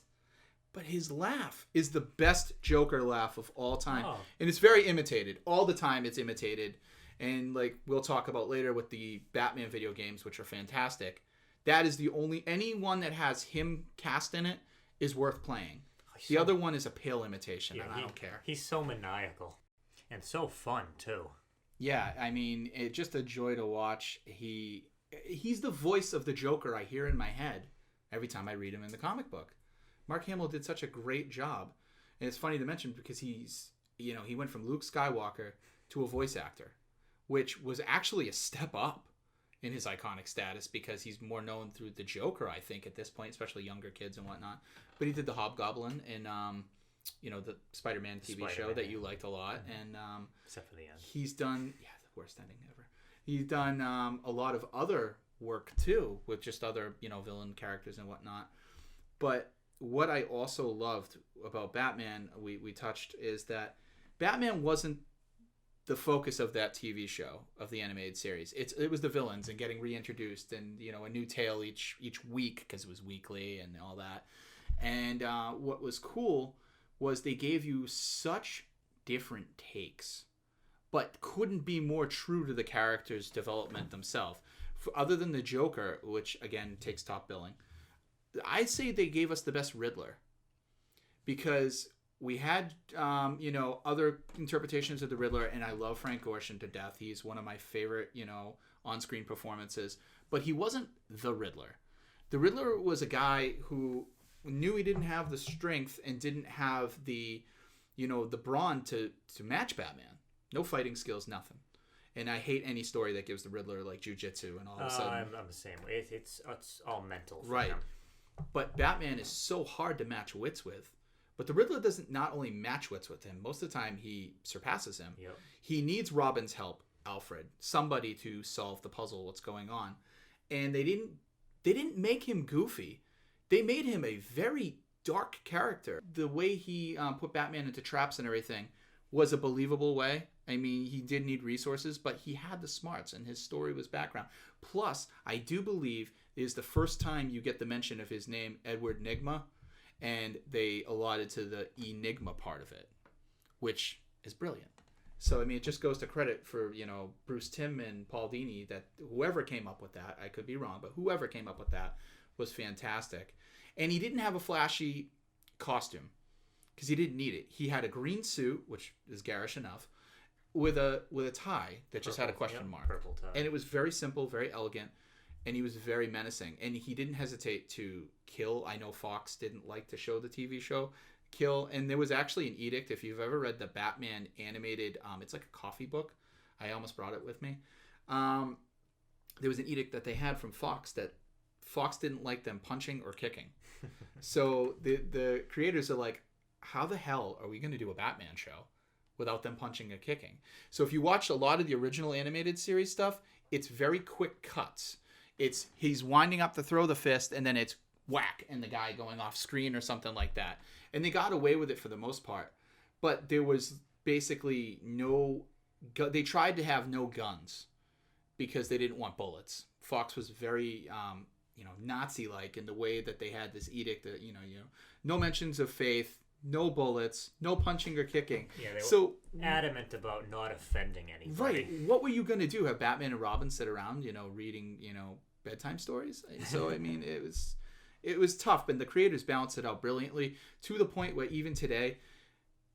But his laugh is the best Joker laugh of all time. Oh. And it's very imitated. All the time it's imitated. And like we'll talk about later with the Batman video games, which are fantastic. That is the only, anyone that has him cast in it is worth playing. The other one is a pale imitation, and I don't care. He's so maniacal. And so fun, too. Yeah, I mean, it's just a joy to watch. He's the voice of the Joker I hear in my head every time I read him in the comic book. Mark Hamill did such a great job. And it's funny to mention because he went from Luke Skywalker to a voice actor, which was actually a step up in his iconic status because he's more known through the Joker, I think, at this point, especially younger kids and whatnot. But he did the Hobgoblin in, the Spider-Man TV show that you liked a lot. Mm-hmm. And except for the end. He's done, the worst ending ever. He's done a lot of other work, too, with just other, villain characters and whatnot. But what I also loved about Batman, we touched, is that Batman wasn't the focus of that TV show, of the animated series. It was the villains and getting reintroduced and, a new tale each week because it was weekly and all that. And what was cool was they gave you such different takes, but couldn't be more true to the character's development themselves. Other than the Joker, which, again, takes top billing, I'd say they gave us the best Riddler. Because we had, other interpretations of the Riddler, and I love Frank Gorshin to death. He's one of my favorite, on-screen performances. But he wasn't the Riddler. The Riddler was a guy who knew he didn't have the strength and didn't have the, the brawn to match Batman. No fighting skills, nothing. And I hate any story that gives the Riddler, like, jujitsu and all of a sudden. I'm the same way. It's all mental for right. him. But Batman is so hard to match wits with. But the Riddler doesn't not only match wits with him, most of the time he surpasses him. Yep. He needs Robin's help, Alfred, somebody to solve the puzzle, what's going on. And they didn't make him goofy. they made him a very dark character. The way he put Batman into traps and everything was a believable way. I mean, he did need resources, but he had the smarts, and his story was background. Plus, I do believe it is the first time you get the mention of his name, Edward Nygma, and they allotted to the Enigma part of it, which is brilliant. So, I mean, it just goes to credit for, Bruce Timm and Paul Dini, that whoever came up with that, I could be wrong, but whoever came up with that was fantastic. And he didn't have a flashy costume because he didn't need it. He had a green suit, which is garish enough, with a tie that just had a question mark. Purple tie. And it was very simple, very elegant, and he was very menacing. And he didn't hesitate to kill. I know Fox didn't like to show the TV show kill, and there was actually an edict. If you've ever read the Batman animated, it's like a coffee book. I almost brought it with me. There was an edict that they had from Fox that Fox didn't like them punching or kicking. So the creators are like, how the hell are we going to do a Batman show without them punching or kicking? So if you watch a lot of the original animated series stuff, it's very quick cuts. It's he's winding up to throw the fist, and then it's whack, and the guy going off screen or something like that. And they got away with it for the most part. But there was basically they tried to have no guns because they didn't want bullets. Fox was very Nazi-like in the way that they had this edict that no mentions of faith, no bullets, no punching or kicking. Yeah, they were adamant about not offending anybody. Right. What were you going to do? Have Batman and Robin sit around, reading, bedtime stories? So, I mean, it was tough, and the creators balanced it out brilliantly to the point where even today,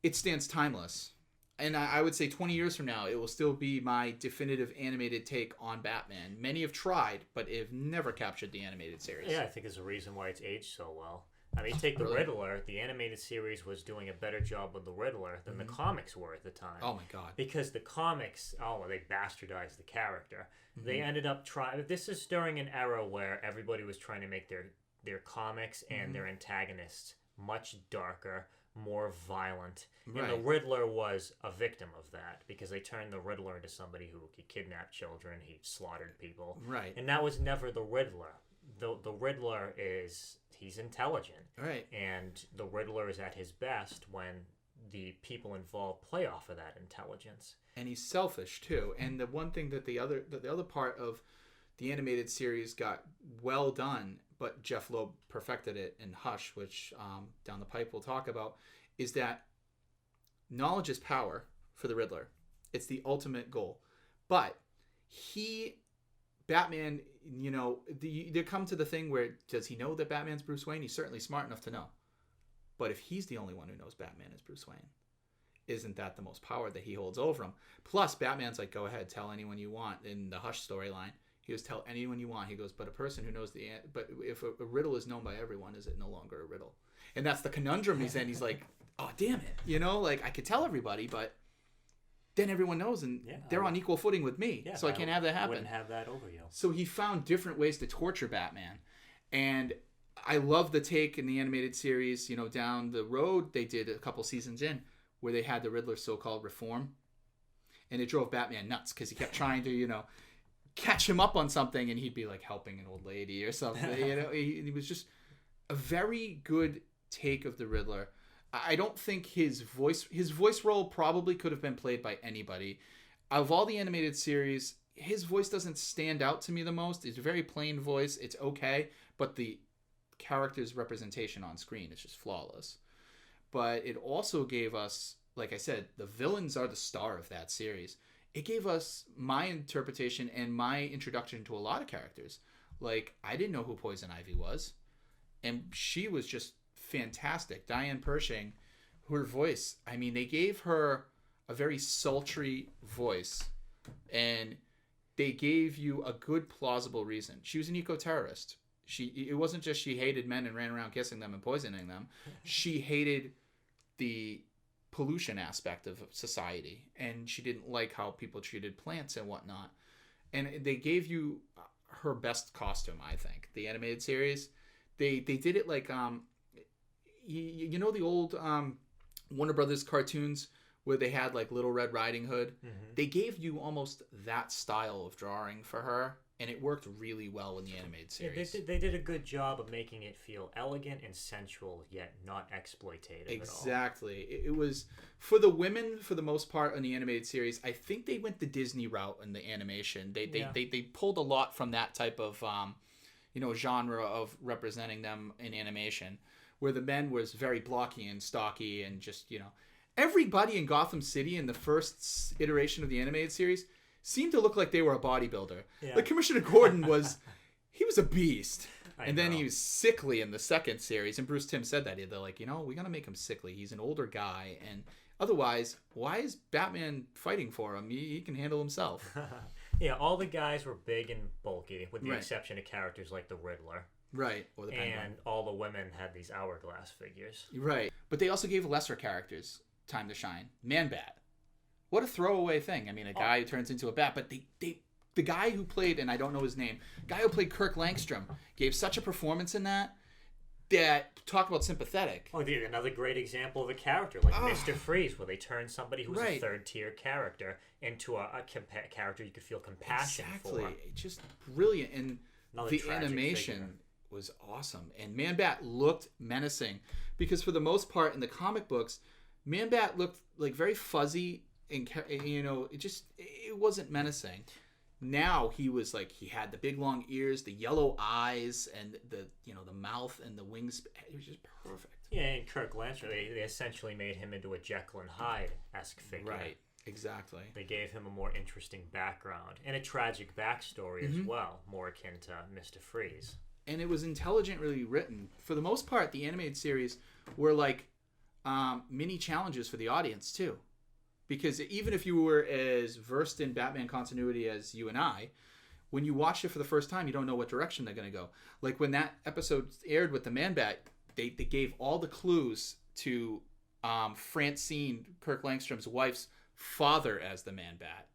it stands timeless. And I would say 20 years from now, it will still be my definitive animated take on Batman. Many have tried, but have never captured the animated series. Yeah, I think there's a reason why it's aged so well. I mean, take the Riddler. The animated series was doing a better job with the Riddler than the comics were at the time. Oh my God! Because the comics, they bastardized the character. They ended up trying. This is during an era where everybody was trying to make their comics and their antagonists much darker, more violent. Right. And the Riddler was a victim of that because they turned the Riddler into somebody who could kidnap children. He slaughtered people. Right. And that was never the Riddler. The Riddler he's intelligent. Right. And the Riddler is at his best when the people involved play off of that intelligence. And he's selfish too. And the one thing that the other part of the animated series got well done, but Jeff Loeb perfected it in Hush, which down the pipe we'll talk about, is that knowledge is power for the Riddler. It's the ultimate goal. But Batman, there come to the thing where, does he know that Batman's Bruce Wayne? He's certainly smart enough to know. But if he's the only one who knows Batman is Bruce Wayne, isn't that the most power that he holds over him? Plus, Batman's like, go ahead, tell anyone you want. In the Hush storyline, he goes, tell anyone you want. He goes, but a person who knows but if a riddle is known by everyone, is it no longer a riddle? And that's the conundrum he's in. He's like, oh, damn it. I could tell everybody, but then everyone knows, and they're on equal footing with me. Yeah, so I can't have that happen. Wouldn't have that over you. So he found different ways to torture Batman. And I love the take in the animated series, down the road, they did a couple seasons in, where they had the Riddler's so-called reform. And it drove Batman nuts, because he kept trying to, catch him up on something, and he'd be like helping an old lady or something. He was just a very good take of the Riddler. I don't think his voice role probably could have been played by anybody. Of all the animated series, his voice doesn't stand out to me the most. It's a very plain voice. It's okay, but the character's representation on screen is just flawless. But it also gave us, like I said, the villains are the star of that series. It gave us my interpretation and my introduction to a lot of characters. Like, I didn't know who Poison Ivy was, and she was just fantastic. Diane Pershing, her voice, I mean, they gave her a very sultry voice, and they gave you a good plausible reason. She was an eco-terrorist. It wasn't just she hated men and ran around kissing them and poisoning them. She hated the pollution aspect of society, and she didn't like how people treated plants and whatnot. And they gave you her best costume, I think. The animated series, they did it like the old Warner Brothers cartoons where they had like Little Red Riding Hood. Mm-hmm. They gave you almost that style of drawing for her, and it worked really well in the animated series. Yeah, they did a good job of making it feel elegant and sensual, yet not exploitative Exactly. It was, for the women, for the most part, in the animated series, I think they went the Disney route in the animation. They pulled a lot from that type of genre of representing them in animation, where the men was very blocky and stocky and just, everybody in Gotham City in the first iteration of the animated series seemed to look like they were a bodybuilder. Yeah. Like Commissioner Gordon he was a beast. And then he was sickly in the second series, and Bruce Timm said that. They're like, we got to make him sickly. He's an older guy, and otherwise, why is Batman fighting for him? He can handle himself. Yeah, all the guys were big and bulky, with the exception of characters like the Riddler. Right, or the Penguin. And all the women had these hourglass figures. Right, but they also gave lesser characters time to shine. Man-Bat. What a throwaway thing. I mean, a guy who turns into a bat, but the guy who played, and I don't know his name, guy who played Kirk Langstrom gave such a performance in that talk about sympathetic. Oh, dude, another great example of a character like Mr. Freeze, where they turned somebody who was a third-tier character into a character you could feel compassion for. Exactly. Just brilliant. And the animation was awesome. And Man-Bat looked menacing because for the most part in the comic books, Man-Bat looked like very fuzzy and, it wasn't menacing. Now he was like, he had the big long ears, the yellow eyes, and the mouth and the wings. It was just perfect. Yeah, and Kirk Langstrom, they essentially made him into a Jekyll and Hyde-esque figure. Right, exactly. They gave him a more interesting background and a tragic backstory as well, more akin to Mr. Freeze. And it was intelligently written. For the most part, the animated series were like mini challenges for the audience too. Because even if you were as versed in Batman continuity as you and I, when you watch it for the first time, you don't know what direction they're going to go. Like when that episode aired with the Man-Bat, they gave all the clues to Francine, Kirk Langstrom's wife's father as the Man-Bat.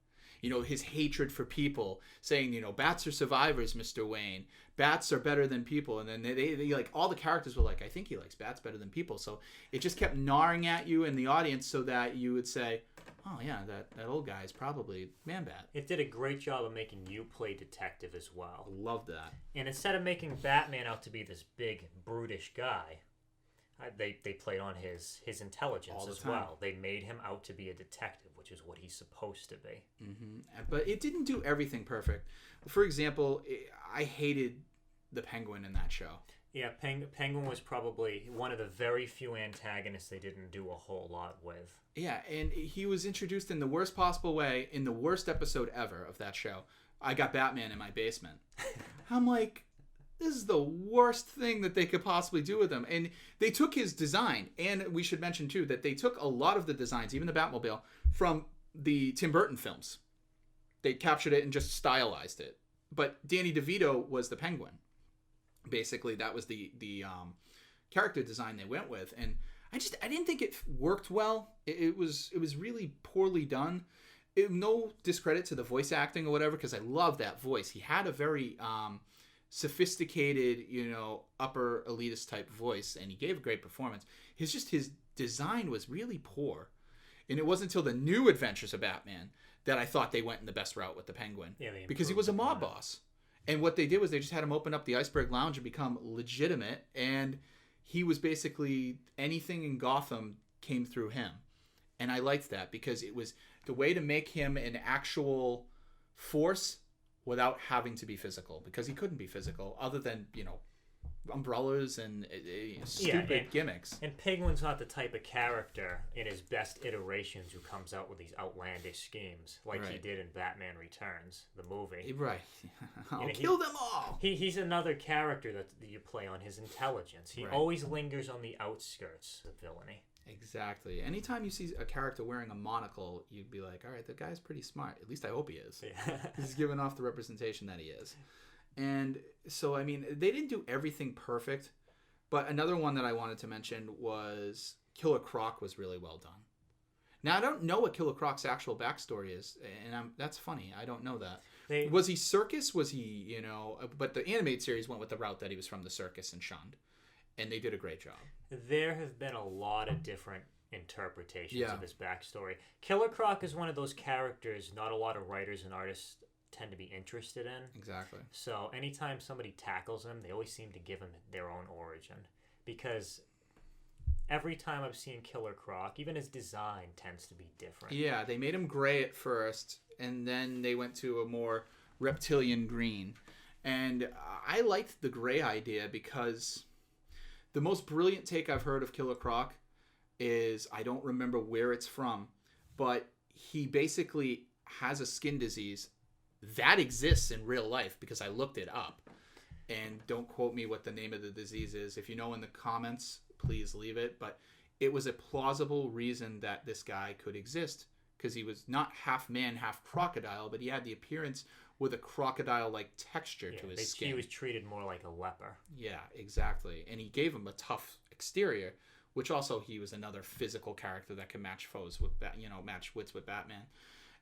His hatred for people, saying, bats are survivors, Mr. Wayne. Bats are better than people. And then they like, all the characters were like, I think he likes bats better than people. So it just kept gnawing at you in the audience so that you would say, oh yeah, that old guy is probably Man-Bat. It did a great job of making you play detective as well. Love that. And instead of making Batman out to be this big, brutish guy, they played on his intelligence as well. They made him out to be a detective, which is what he's supposed to be. Mm-hmm. But it didn't do everything perfect. For example, I hated the Penguin in that show. Yeah, Penguin was probably one of the very few antagonists they didn't do a whole lot with. Yeah, and he was introduced in the worst possible way in the worst episode ever of that show. I got Batman in my basement. I'm like, this is the worst thing that they could possibly do with him. And they took his design, and we should mention too that they took a lot of the designs, even the Batmobile, from the Tim Burton films. They captured it and just stylized it. But Danny DeVito was the Penguin. Basically, that was the character design they went with, and I didn't think it worked well. It was really poorly done. No discredit to the voice acting or whatever, because I love that voice. He had a very sophisticated, upper elitist type voice, and he gave a great performance. His design was really poor, and it wasn't until the New Adventures of Batman that I thought they went in the best route with the Penguin, because he was a mob boss. And what they did was they just had him open up the Iceberg Lounge and become legitimate. And he was basically anything in Gotham came through him. And I liked that because it was the way to make him an actual force without having to be physical. Because he couldn't be physical other than, umbrellas and stupid gimmicks. And Penguin's not the type of character in his best iterations who comes out with these outlandish schemes like he did in Batman Returns, the movie. Right. I'll kill them all. He's another character that you play on his intelligence. He always lingers on the outskirts of villainy. Exactly. Anytime you see a character wearing a monocle, you'd be like, all right, the guy's pretty smart. At least I hope he is. Yeah. He's giving off the representation that he is. And so, I mean, they didn't do everything perfect, but another one that I wanted to mention was Killer Croc was really well done. Now, I don't know what Killer Croc's actual backstory is, and that's funny. I don't know that. Was he circus? Was he, but the animated series went with the route that he was from the circus and shunned, and they did a great job. There have been a lot of different interpretations of his backstory. Killer Croc is one of those characters not a lot of writers and artists tend to be interested in. Exactly. So anytime somebody tackles him, they always seem to give him their own origin. Because every time I've seen Killer Croc, even his design tends to be different. Yeah, they made him gray at first, and then they went to a more reptilian green. And I liked the gray idea because the most brilliant take I've heard of Killer Croc is, I don't remember where it's from, but he basically has a skin disease that exists in real life because I looked it up. And don't quote me what the name of the disease is. If you know in the comments, please leave it. But it was a plausible reason that this guy could exist because he was not half man, half crocodile, but he had the appearance with a crocodile-like texture to his skin. He was treated more like a leper. Yeah, exactly. And he gave him a tough exterior, which also he was another physical character that can match foes with match wits with Batman.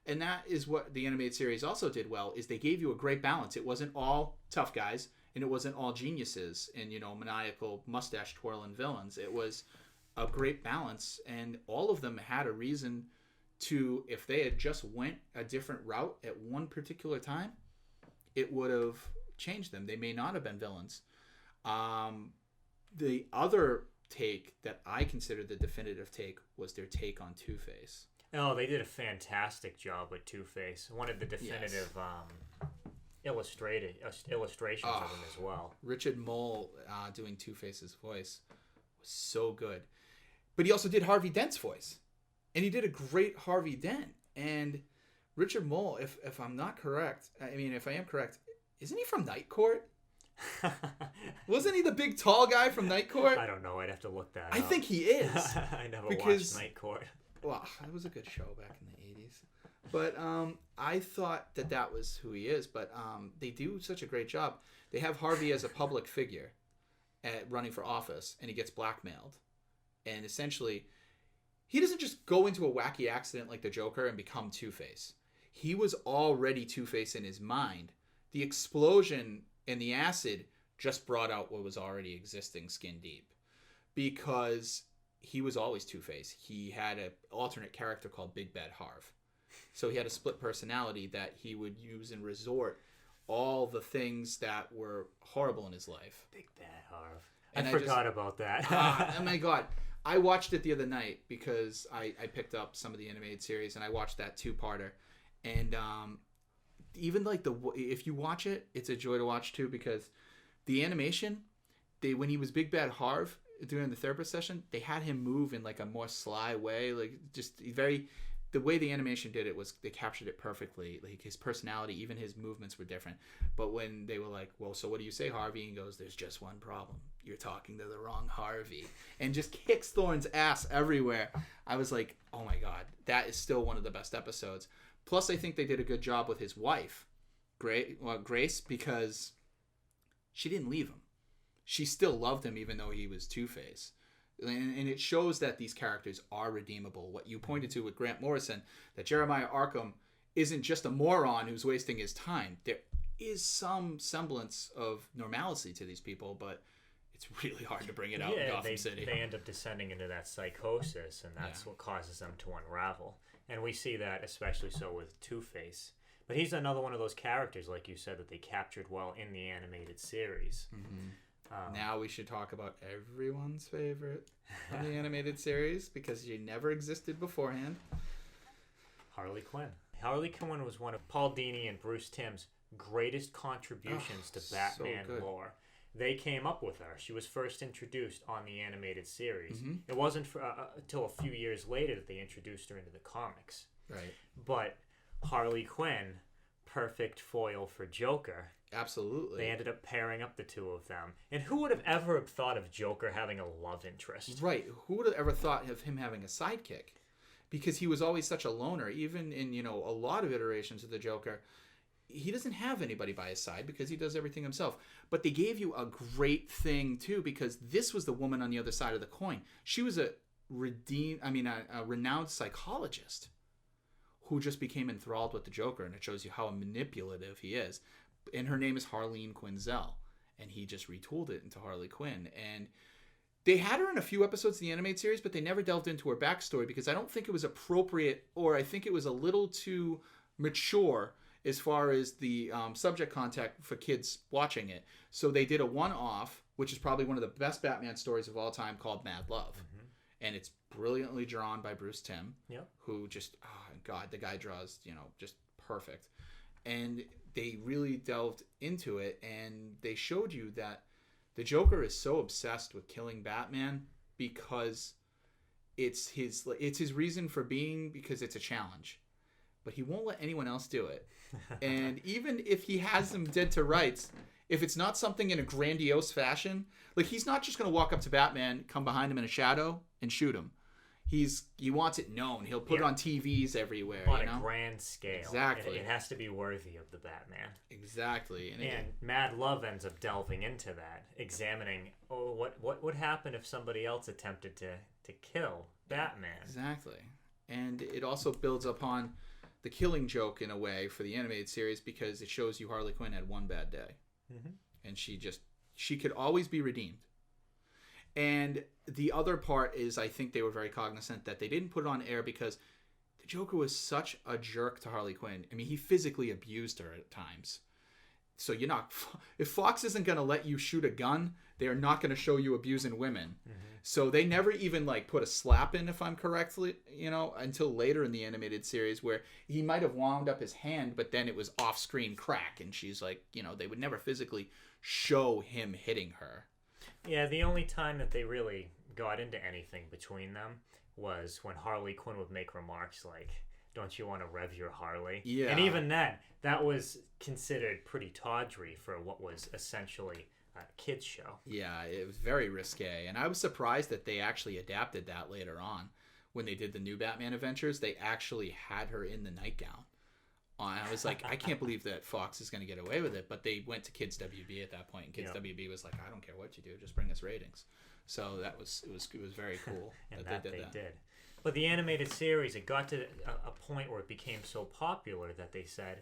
And that is what the animated series also did well, is they gave you a great balance. It wasn't all tough guys, and it wasn't all geniuses and, maniacal mustache twirling villains. It was a great balance, and all of them had a reason to, if they had just went a different route at one particular time, it would have changed them. They may not have been villains. The other take that I consider the definitive take was their take on Two-Face. Oh, they did a fantastic job with Two-Face. One of the definitive illustrations of him as well. Richard Mole doing Two-Face's voice was so good. But he also did Harvey Dent's voice. And he did a great Harvey Dent. And Richard Mole, if I'm not correct, if I am correct, isn't he from Night Court? Wasn't he the big tall guy from Night Court? I don't know. I'd have to look that up. I think he is. I never watched Night Court. Well, it was a good show back in the 80s. But I thought that was who he is. But they do such a great job. They have Harvey as a public figure running for office, and he gets blackmailed. And essentially, he doesn't just go into a wacky accident like the Joker and become Two-Face. He was already Two-Face in his mind. The explosion and the acid just brought out what was already existing skin deep. Because he was always Two-Face. He had an alternate character called Big Bad Harv. So he had a split personality that he would use and resort all the things that were horrible in his life. Big Bad Harv. I forgot about that. Oh my God. I watched it the other night because I picked up some of the animated series and I watched that 2-parter. And even like if you watch it, it's a joy to watch too, because the animation, when he was Big Bad Harv during the therapist session, they had him move in like a more sly way, like just the way the animation did it was they captured it perfectly. Like his personality, even his movements were different. But when they were like, well, so what do you say, Harvey? And he goes, there's just one problem. You're talking to the wrong Harvey. And just kicks Thorne's ass everywhere. I was like, oh my God, that is still one of the best episodes. Plus, I think they did a good job with his wife, Grace, because she didn't leave him. She still loved him even though he was Two-Face. And it shows that these characters are redeemable. What you pointed to with Grant Morrison, that Jeremiah Arkham isn't just a moron who's wasting his time. There is some semblance of normalcy to these people, but it's really hard to bring it out in Gotham City. They end up descending into that psychosis, and that's what causes them to unravel. And we see that especially so with Two-Face. But he's another one of those characters, like you said, that they captured well in the animated series. Mm-hmm. Now we should talk about everyone's favorite of the animated series, because she never existed beforehand. Harley Quinn. Harley Quinn was one of Paul Dini and Bruce Timm's greatest contributions to Batman lore. They came up with her. She was first introduced on the animated series. Mm-hmm. It wasn't until a few years later that they introduced her into the comics. Right. But Harley Quinn, perfect foil for Joker. Absolutely. They ended up pairing up the two of them. And who would have ever thought of Joker having a love interest? Right. Who would have ever thought of him having a sidekick? Because he was always such a loner. Even in, a lot of iterations of the Joker, he doesn't have anybody by his side because he does everything himself. But they gave you a great thing, too, because this was the woman on the other side of the coin. She was a renowned psychologist who just became enthralled with the Joker, and it shows you how manipulative he is. And her name is Harleen Quinzel, and he just retooled it into Harley Quinn. And they had her in a few episodes of the animated series, but they never delved into her backstory because I don't think it was appropriate, or I think it was a little too mature as far as the subject contact for kids watching it. So they did a one-off, which is probably one of the best Batman stories of all time, called Mad Love. Mm-hmm. And it's brilliantly drawn by Bruce Timm, who just, oh God, the guy draws, just perfect. And they really delved into it, and they showed you that the Joker is so obsessed with killing Batman because it's his reason for being, because it's a challenge. But he won't let anyone else do it. And even if he has them dead to rights, if it's not something in a grandiose fashion, like he's not just going to walk up to Batman, come behind him in a shadow, and shoot him. He wants it known. He'll put it on TVs everywhere. On a grand scale. Exactly. It has to be worthy of the Batman. Exactly. And Mad Love ends up delving into that, examining, what would happen if somebody else attempted to kill Batman. Exactly. And it also builds upon the Killing Joke in a way for the animated series, because it shows you Harley Quinn had one bad day. Mm-hmm. And she could always be redeemed. And the other part is, I think they were very cognizant that they didn't put it on air because the Joker was such a jerk to Harley Quinn. I mean, he physically abused her at times. So if Fox isn't going to let you shoot a gun, they are not going to show you abusing women. Mm-hmm. So they never even put a slap in, if I'm correctly, until later in the animated series, where he might have wound up his hand, but then it was off-screen crack. And she's like, they would never physically show him hitting her. Yeah, the only time that they really got into anything between them was when Harley Quinn would make remarks like, "Don't you want to rev your Harley?" Yeah. And even then, that was considered pretty tawdry for what was essentially a kid's show. Yeah, it was very risque. And I was surprised that they actually adapted that later on. When they did the new Batman Adventures, they actually had her in the nightgown. I was like, I can't believe that Fox is going to get away with it. But they went to Kids WB at that point, and Kids WB was like, I don't care what you do, just bring us ratings. So it was very cool and that they did. But the animated series, it got to a point where it became so popular that they said,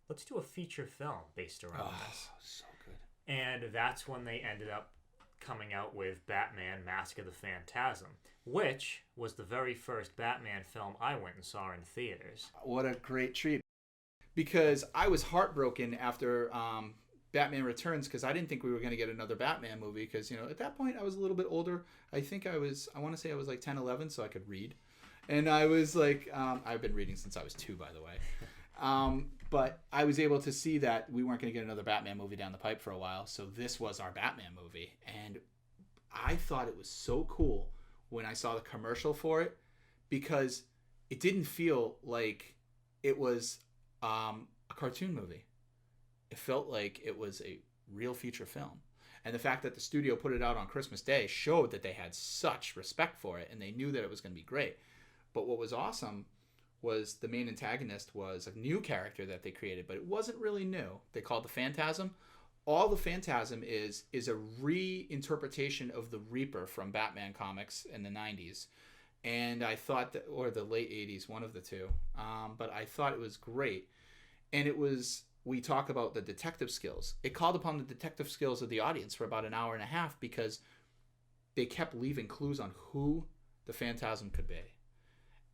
let's do a feature film based around this. So good. And that's when they ended up coming out with Batman Mask of the Phantasm, which was the very first Batman film I went and saw in theaters. What a great treat. Because I was heartbroken after Batman Returns, because I didn't think we were going to get another Batman movie, because, at that point I was a little bit older. I want to say I was like 10, 11, so I could read. And I was like, I've been reading since I was 2, by the way. But I was able to see that we weren't going to get another Batman movie down the pipe for a while, so this was our Batman movie. And I thought it was so cool when I saw the commercial for it, because it didn't feel like it was a cartoon movie. It felt like it was a real feature film. And the fact that the studio put it out on Christmas Day showed that they had such respect for it, and they knew that it was going to be great. But what was awesome was the main antagonist was a new character that they created, but it wasn't really new. They called the Phantasm. All the Phantasm is a reinterpretation of the Reaper from Batman comics in the 90s. And I thought that, or the late 80s, one of the two. But I thought it was great. And we talk about the detective skills. It called upon the detective skills of the audience for about an hour and a half, because they kept leaving clues on who the Phantasm could be.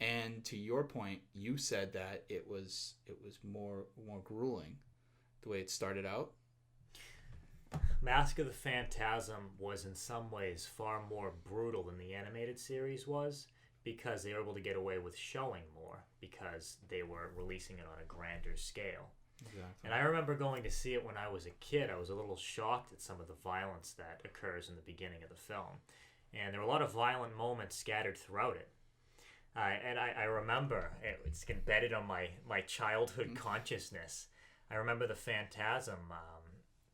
And to your point, you said that it was more grueling the way it started out. Mask of the Phantasm was in some ways far more brutal than the animated series was, because they were able to get away with showing more, because they were releasing it on a grander scale. Exactly. And I remember going to see it when I was a kid. I was a little shocked at some of the violence that occurs in the beginning of the film. And there were a lot of violent moments scattered throughout it. And I remember, it's embedded on my childhood consciousness. I remember the Phantasm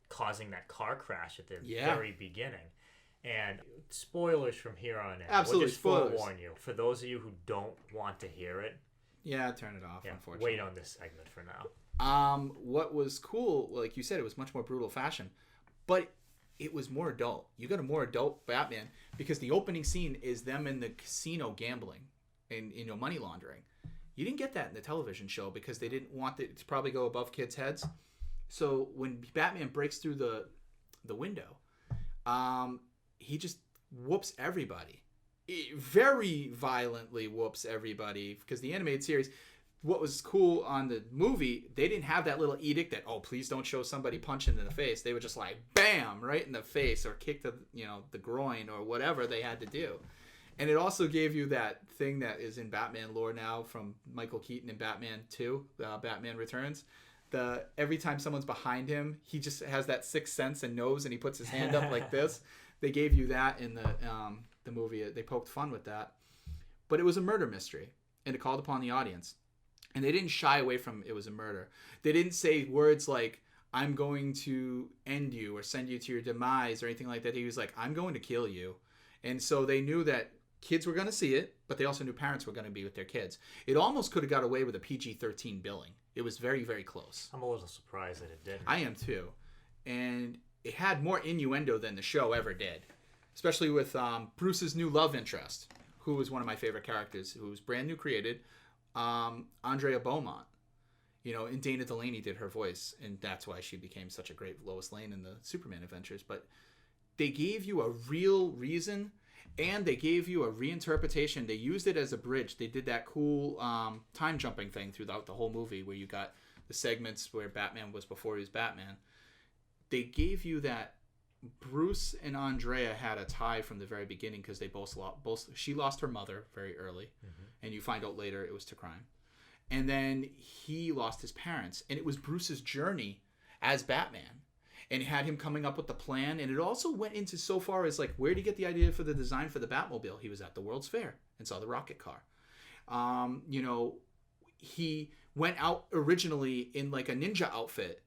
causing that car crash at the very beginning. And spoilers from here on in. Absolutely, we'll just spoilers. forewarn you. For those of you who don't want to hear it. Yeah, turn it off, unfortunately. Wait on this segment for now. What was cool, like you said, it was much more brutal fashion. But it was more adult. You got a more adult Batman, because the opening scene is them in the casino gambling and money laundering. You didn't get that in the television show, because they didn't want it to probably go above kids' heads. So when Batman breaks through the window, he just whoops everybody. Very violently whoops everybody, because the animated series, what was cool on the movie, they didn't have that little edict that, oh, please don't show somebody punching in the face. They were just like, bam, right in the face, or kick the groin, or whatever they had to do. And it also gave you that thing that is in Batman lore now from Michael Keaton in Batman 2, Batman Returns. Every time someone's behind him, he just has that sixth sense and knows, and he puts his hand up like this. They gave you that in the movie. They poked fun with that. But it was a murder mystery, and it called upon the audience. And they didn't shy away from it was a murder. They didn't say words like, I'm going to end you or send you to your demise or anything like that. He was like, I'm going to kill you. And so they knew that kids were going to see it, but they also knew parents were going to be with their kids. It almost could have got away with a PG-13 billing. It was very, very close. I'm a little surprised that it didn't. I am too. And it had more innuendo than the show ever did, especially with Bruce's new love interest, who was one of my favorite characters, who was brand new created, Andrea Beaumont. And Dana Delaney did her voice, and that's why she became such a great Lois Lane in the Superman adventures. But they gave you a real reason, and they gave you a reinterpretation. They used it as a bridge. They did that cool time jumping thing throughout the whole movie, where you got the segments where Batman was before he was Batman. They gave you that Bruce and Andrea had a tie from the very beginning, because they both she lost her mother very early, and you find out later it was to crime. And then he lost his parents, and it was Bruce's journey as Batman, and it had him coming up with the plan. And it also went into so far as like, where did he get the idea for the design for the Batmobile? He was at the World's Fair and saw the rocket car. He went out originally in like a ninja outfit,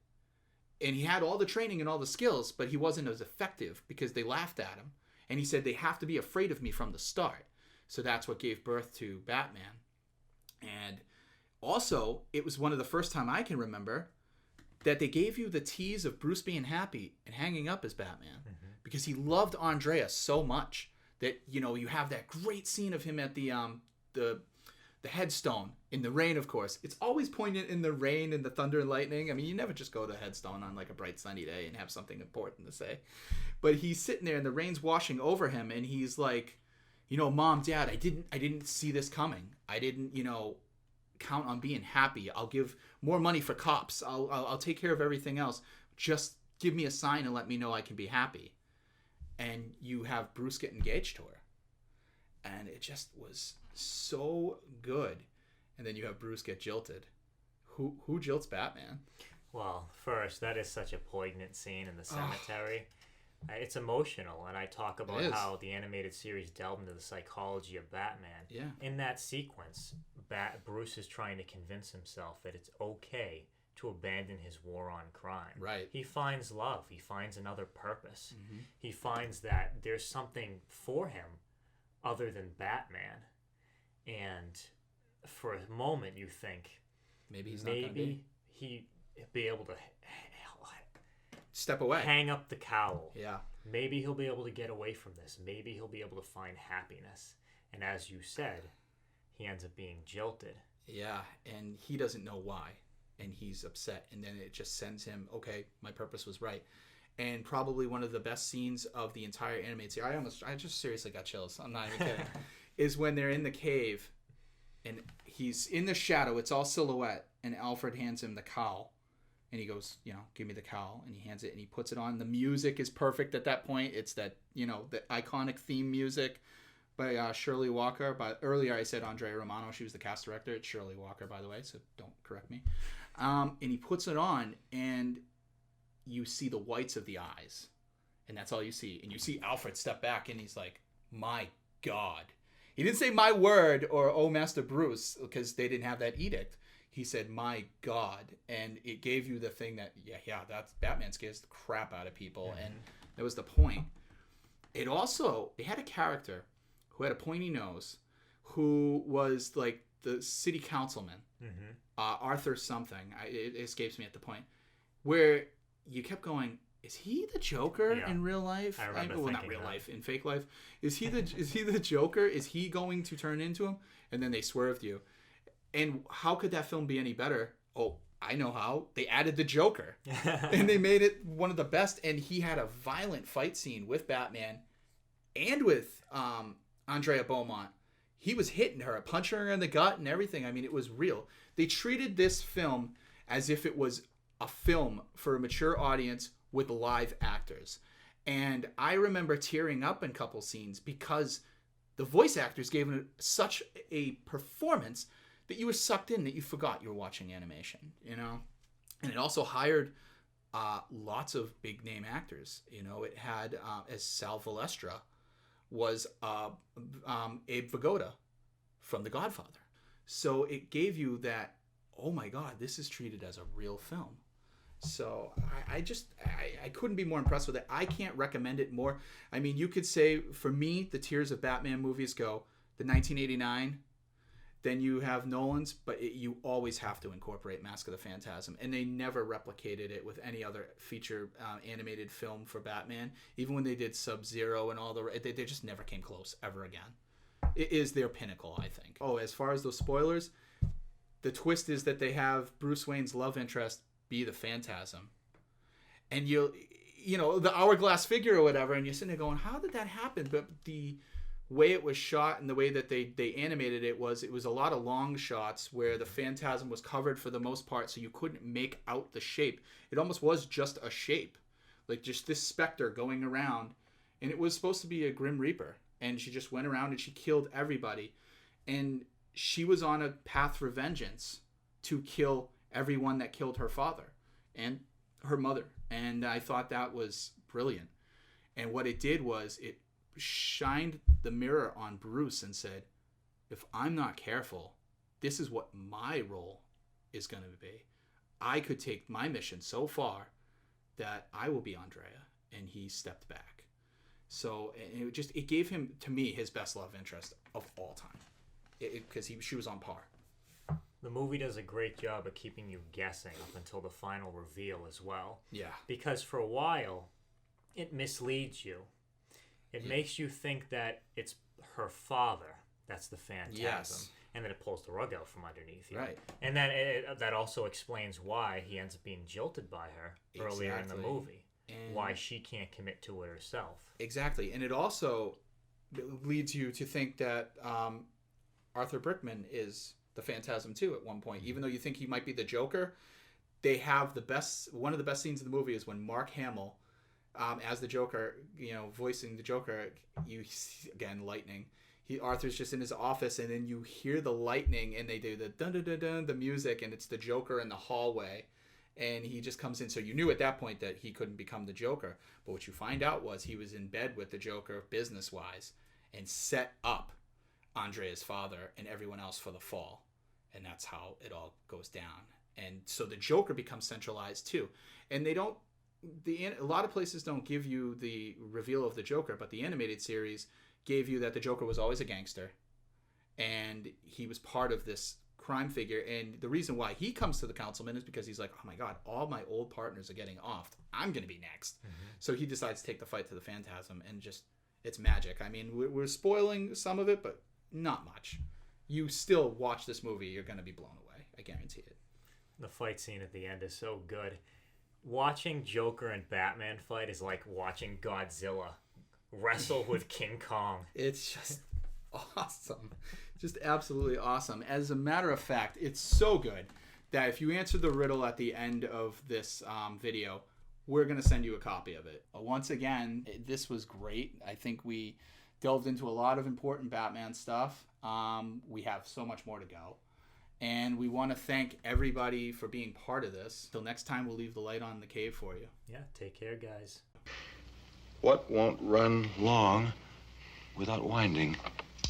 and he had all the training and all the skills, but he wasn't as effective because they laughed at him. And he said, they have to be afraid of me from the start. So that's what gave birth to Batman. And also, it was one of the first time I can remember that they gave you the tease of Bruce being happy and hanging up as Batman, because he loved Andrea so much that, you have that great scene of him at the headstone in the rain, of course. It's always poignant in the rain and the thunder and lightning. I mean, you never just go to the headstone on like a bright sunny day and have something important to say. But he's sitting there and the rain's washing over him, and he's like, Mom, Dad, I didn't see this coming. I didn't, count on being happy. I'll give more money for cops. I'll take care of everything else. Just give me a sign and let me know I can be happy. And you have Bruce get engaged to her, and it just was so good. And then you have Bruce get jilted. Who jilts Batman? Well, first, that is such a poignant scene in the cemetery. It's emotional, and I talk about how the animated series delved into the psychology of Batman. Yeah. In that sequence, Bruce is trying to convince himself that it's okay to abandon his war on crime. Right. He finds love. He finds another purpose. He finds that there's something for him other than Batman. And for a moment, you think, maybe he's not going to be. He'd be able to step away, hang up the cowl. Yeah. Maybe he'll be able to get away from this. Maybe he'll be able to find happiness. And as you said, he ends up being jilted. Yeah, and he doesn't know why, and he's upset. And then it just sends him, okay, my purpose was right. And probably one of the best scenes of the entire animated series, I just seriously got chills, I'm not even kidding, is when they're in the cave, and he's in the shadow, it's all silhouette, and Alfred hands him the cowl. And he goes, give me the cowl. And he hands it, and he puts it on. The music is perfect at that point. It's that, the iconic theme music by Shirley Walker. But earlier I said Andrea Romano. She was the cast director. It's Shirley Walker, by the way, so don't correct me. And he puts it on, and you see the whites of the eyes. And that's all you see. And you see Alfred step back, and he's like, my God. He didn't say my word or, oh, Master Bruce, because they didn't have that edict. He said, my God. And it gave you the thing that, that's Batman scares the crap out of people. And that was the point. It had a character who had a pointy nose, who was like the city councilman, Arthur something. It escapes me at the point, where you kept going, is he the Joker in real life? I remember well, not real life, in fake life. Is he the Joker? Is he going to turn into him? And then they swerved you. And how could that film be any better? Oh, I know how. They added the Joker. And they made it one of the best. And he had a violent fight scene with Batman and with Andrea Beaumont. he was hitting her, punching her in the gut and everything. I mean, it was real. They treated this film as if it was a film for a mature audience with live actors. And I remember tearing up in a couple scenes because the voice actors gave it such a performance that you were sucked in, that you forgot you were watching animation, you know? And it also hired lots of big name actors. You know, it had, as Sal Valestra was Abe Vigoda from The Godfather. So it gave you that, oh my God, this is treated as a real film. So I couldn't be more impressed with it. I can't recommend it more. I mean, you could say, for me, the tiers of Batman movies go the 1989, then you have Nolan's, but you always have to incorporate Mask of the Phantasm. And they never replicated it with any other feature animated film for Batman. Even when they did Sub-Zero and all they just never came close ever again. It is their pinnacle, I think. Oh, as far as those spoilers, the twist is that they have Bruce Wayne's love interest be the Phantasm. And you know, the hourglass figure or whatever, and you're sitting there going, how did that happen? But the way it was shot and the way that they animated it was a lot of long shots where the Phantasm was covered for the most part, so you couldn't make out the shape. It almost was just a shape, like just this specter going around. And it was supposed to be a Grim Reaper, and she just went around and she killed everybody. And she was on a path for vengeance to kill everyone that killed her father and her mother. And I thought that was brilliant. And what it did was it shined the mirror on Bruce and said, if I'm not careful, this is what my role is going to be. I could take my mission so far that I will be Andrea. And he stepped back. So it gave him, to me, his best love interest of all time, because she was on par. The movie does a great job of keeping you guessing up until the final reveal as well. Yeah. Because for a while, it misleads you. It makes you think that it's her father that's the Phantasm. Yes. And then it pulls the rug out from underneath you. Right. And then that also explains why he ends up being jilted by her earlier in the movie. And why she can't commit to it herself. Exactly. And it also leads you to think that Arthur Brickman is the Phantasm too at one point. Even though you think he might be the Joker, they have one of the best scenes in the movie is when Mark Hamill, as the Joker, you know, voicing the Joker, you see, again, lightning. Arthur's just in his office, and then you hear the lightning, and they do the dun dun dun dun, the music, and it's the Joker in the hallway, and he just comes in. So you knew at that point that he couldn't become the Joker, but what you find out was he was in bed with the Joker business-wise, and set up Andrea's father and everyone else for the fall. And that's how it all goes down. And so the Joker becomes centralized too. And a lot of places don't give you the reveal of the Joker, but the animated series gave you that the Joker was always a gangster. And he was part of this crime figure. And the reason why he comes to the councilman is because he's like, oh my God, all my old partners are getting offed. I'm going to be next. Mm-hmm. So he decides to take the fight to the Phantasm, and just, it's magic. I mean, we're spoiling some of it, but not much. You still watch this movie, you're going to be blown away. I guarantee it. The fight scene at the end is so good. Watching Joker and Batman fight is like watching Godzilla wrestle with King Kong. It's just awesome. Just absolutely awesome. As a matter of fact, it's so good that if you answer the riddle at the end of this video, we're going to send you a copy of it. Once again, this was great. I think we delved into a lot of important Batman stuff. We have so much more to go. And we want to thank everybody for being part of this. Till next time, we'll leave the light on in the cave for you. Yeah, take care, guys. What won't run long without winding?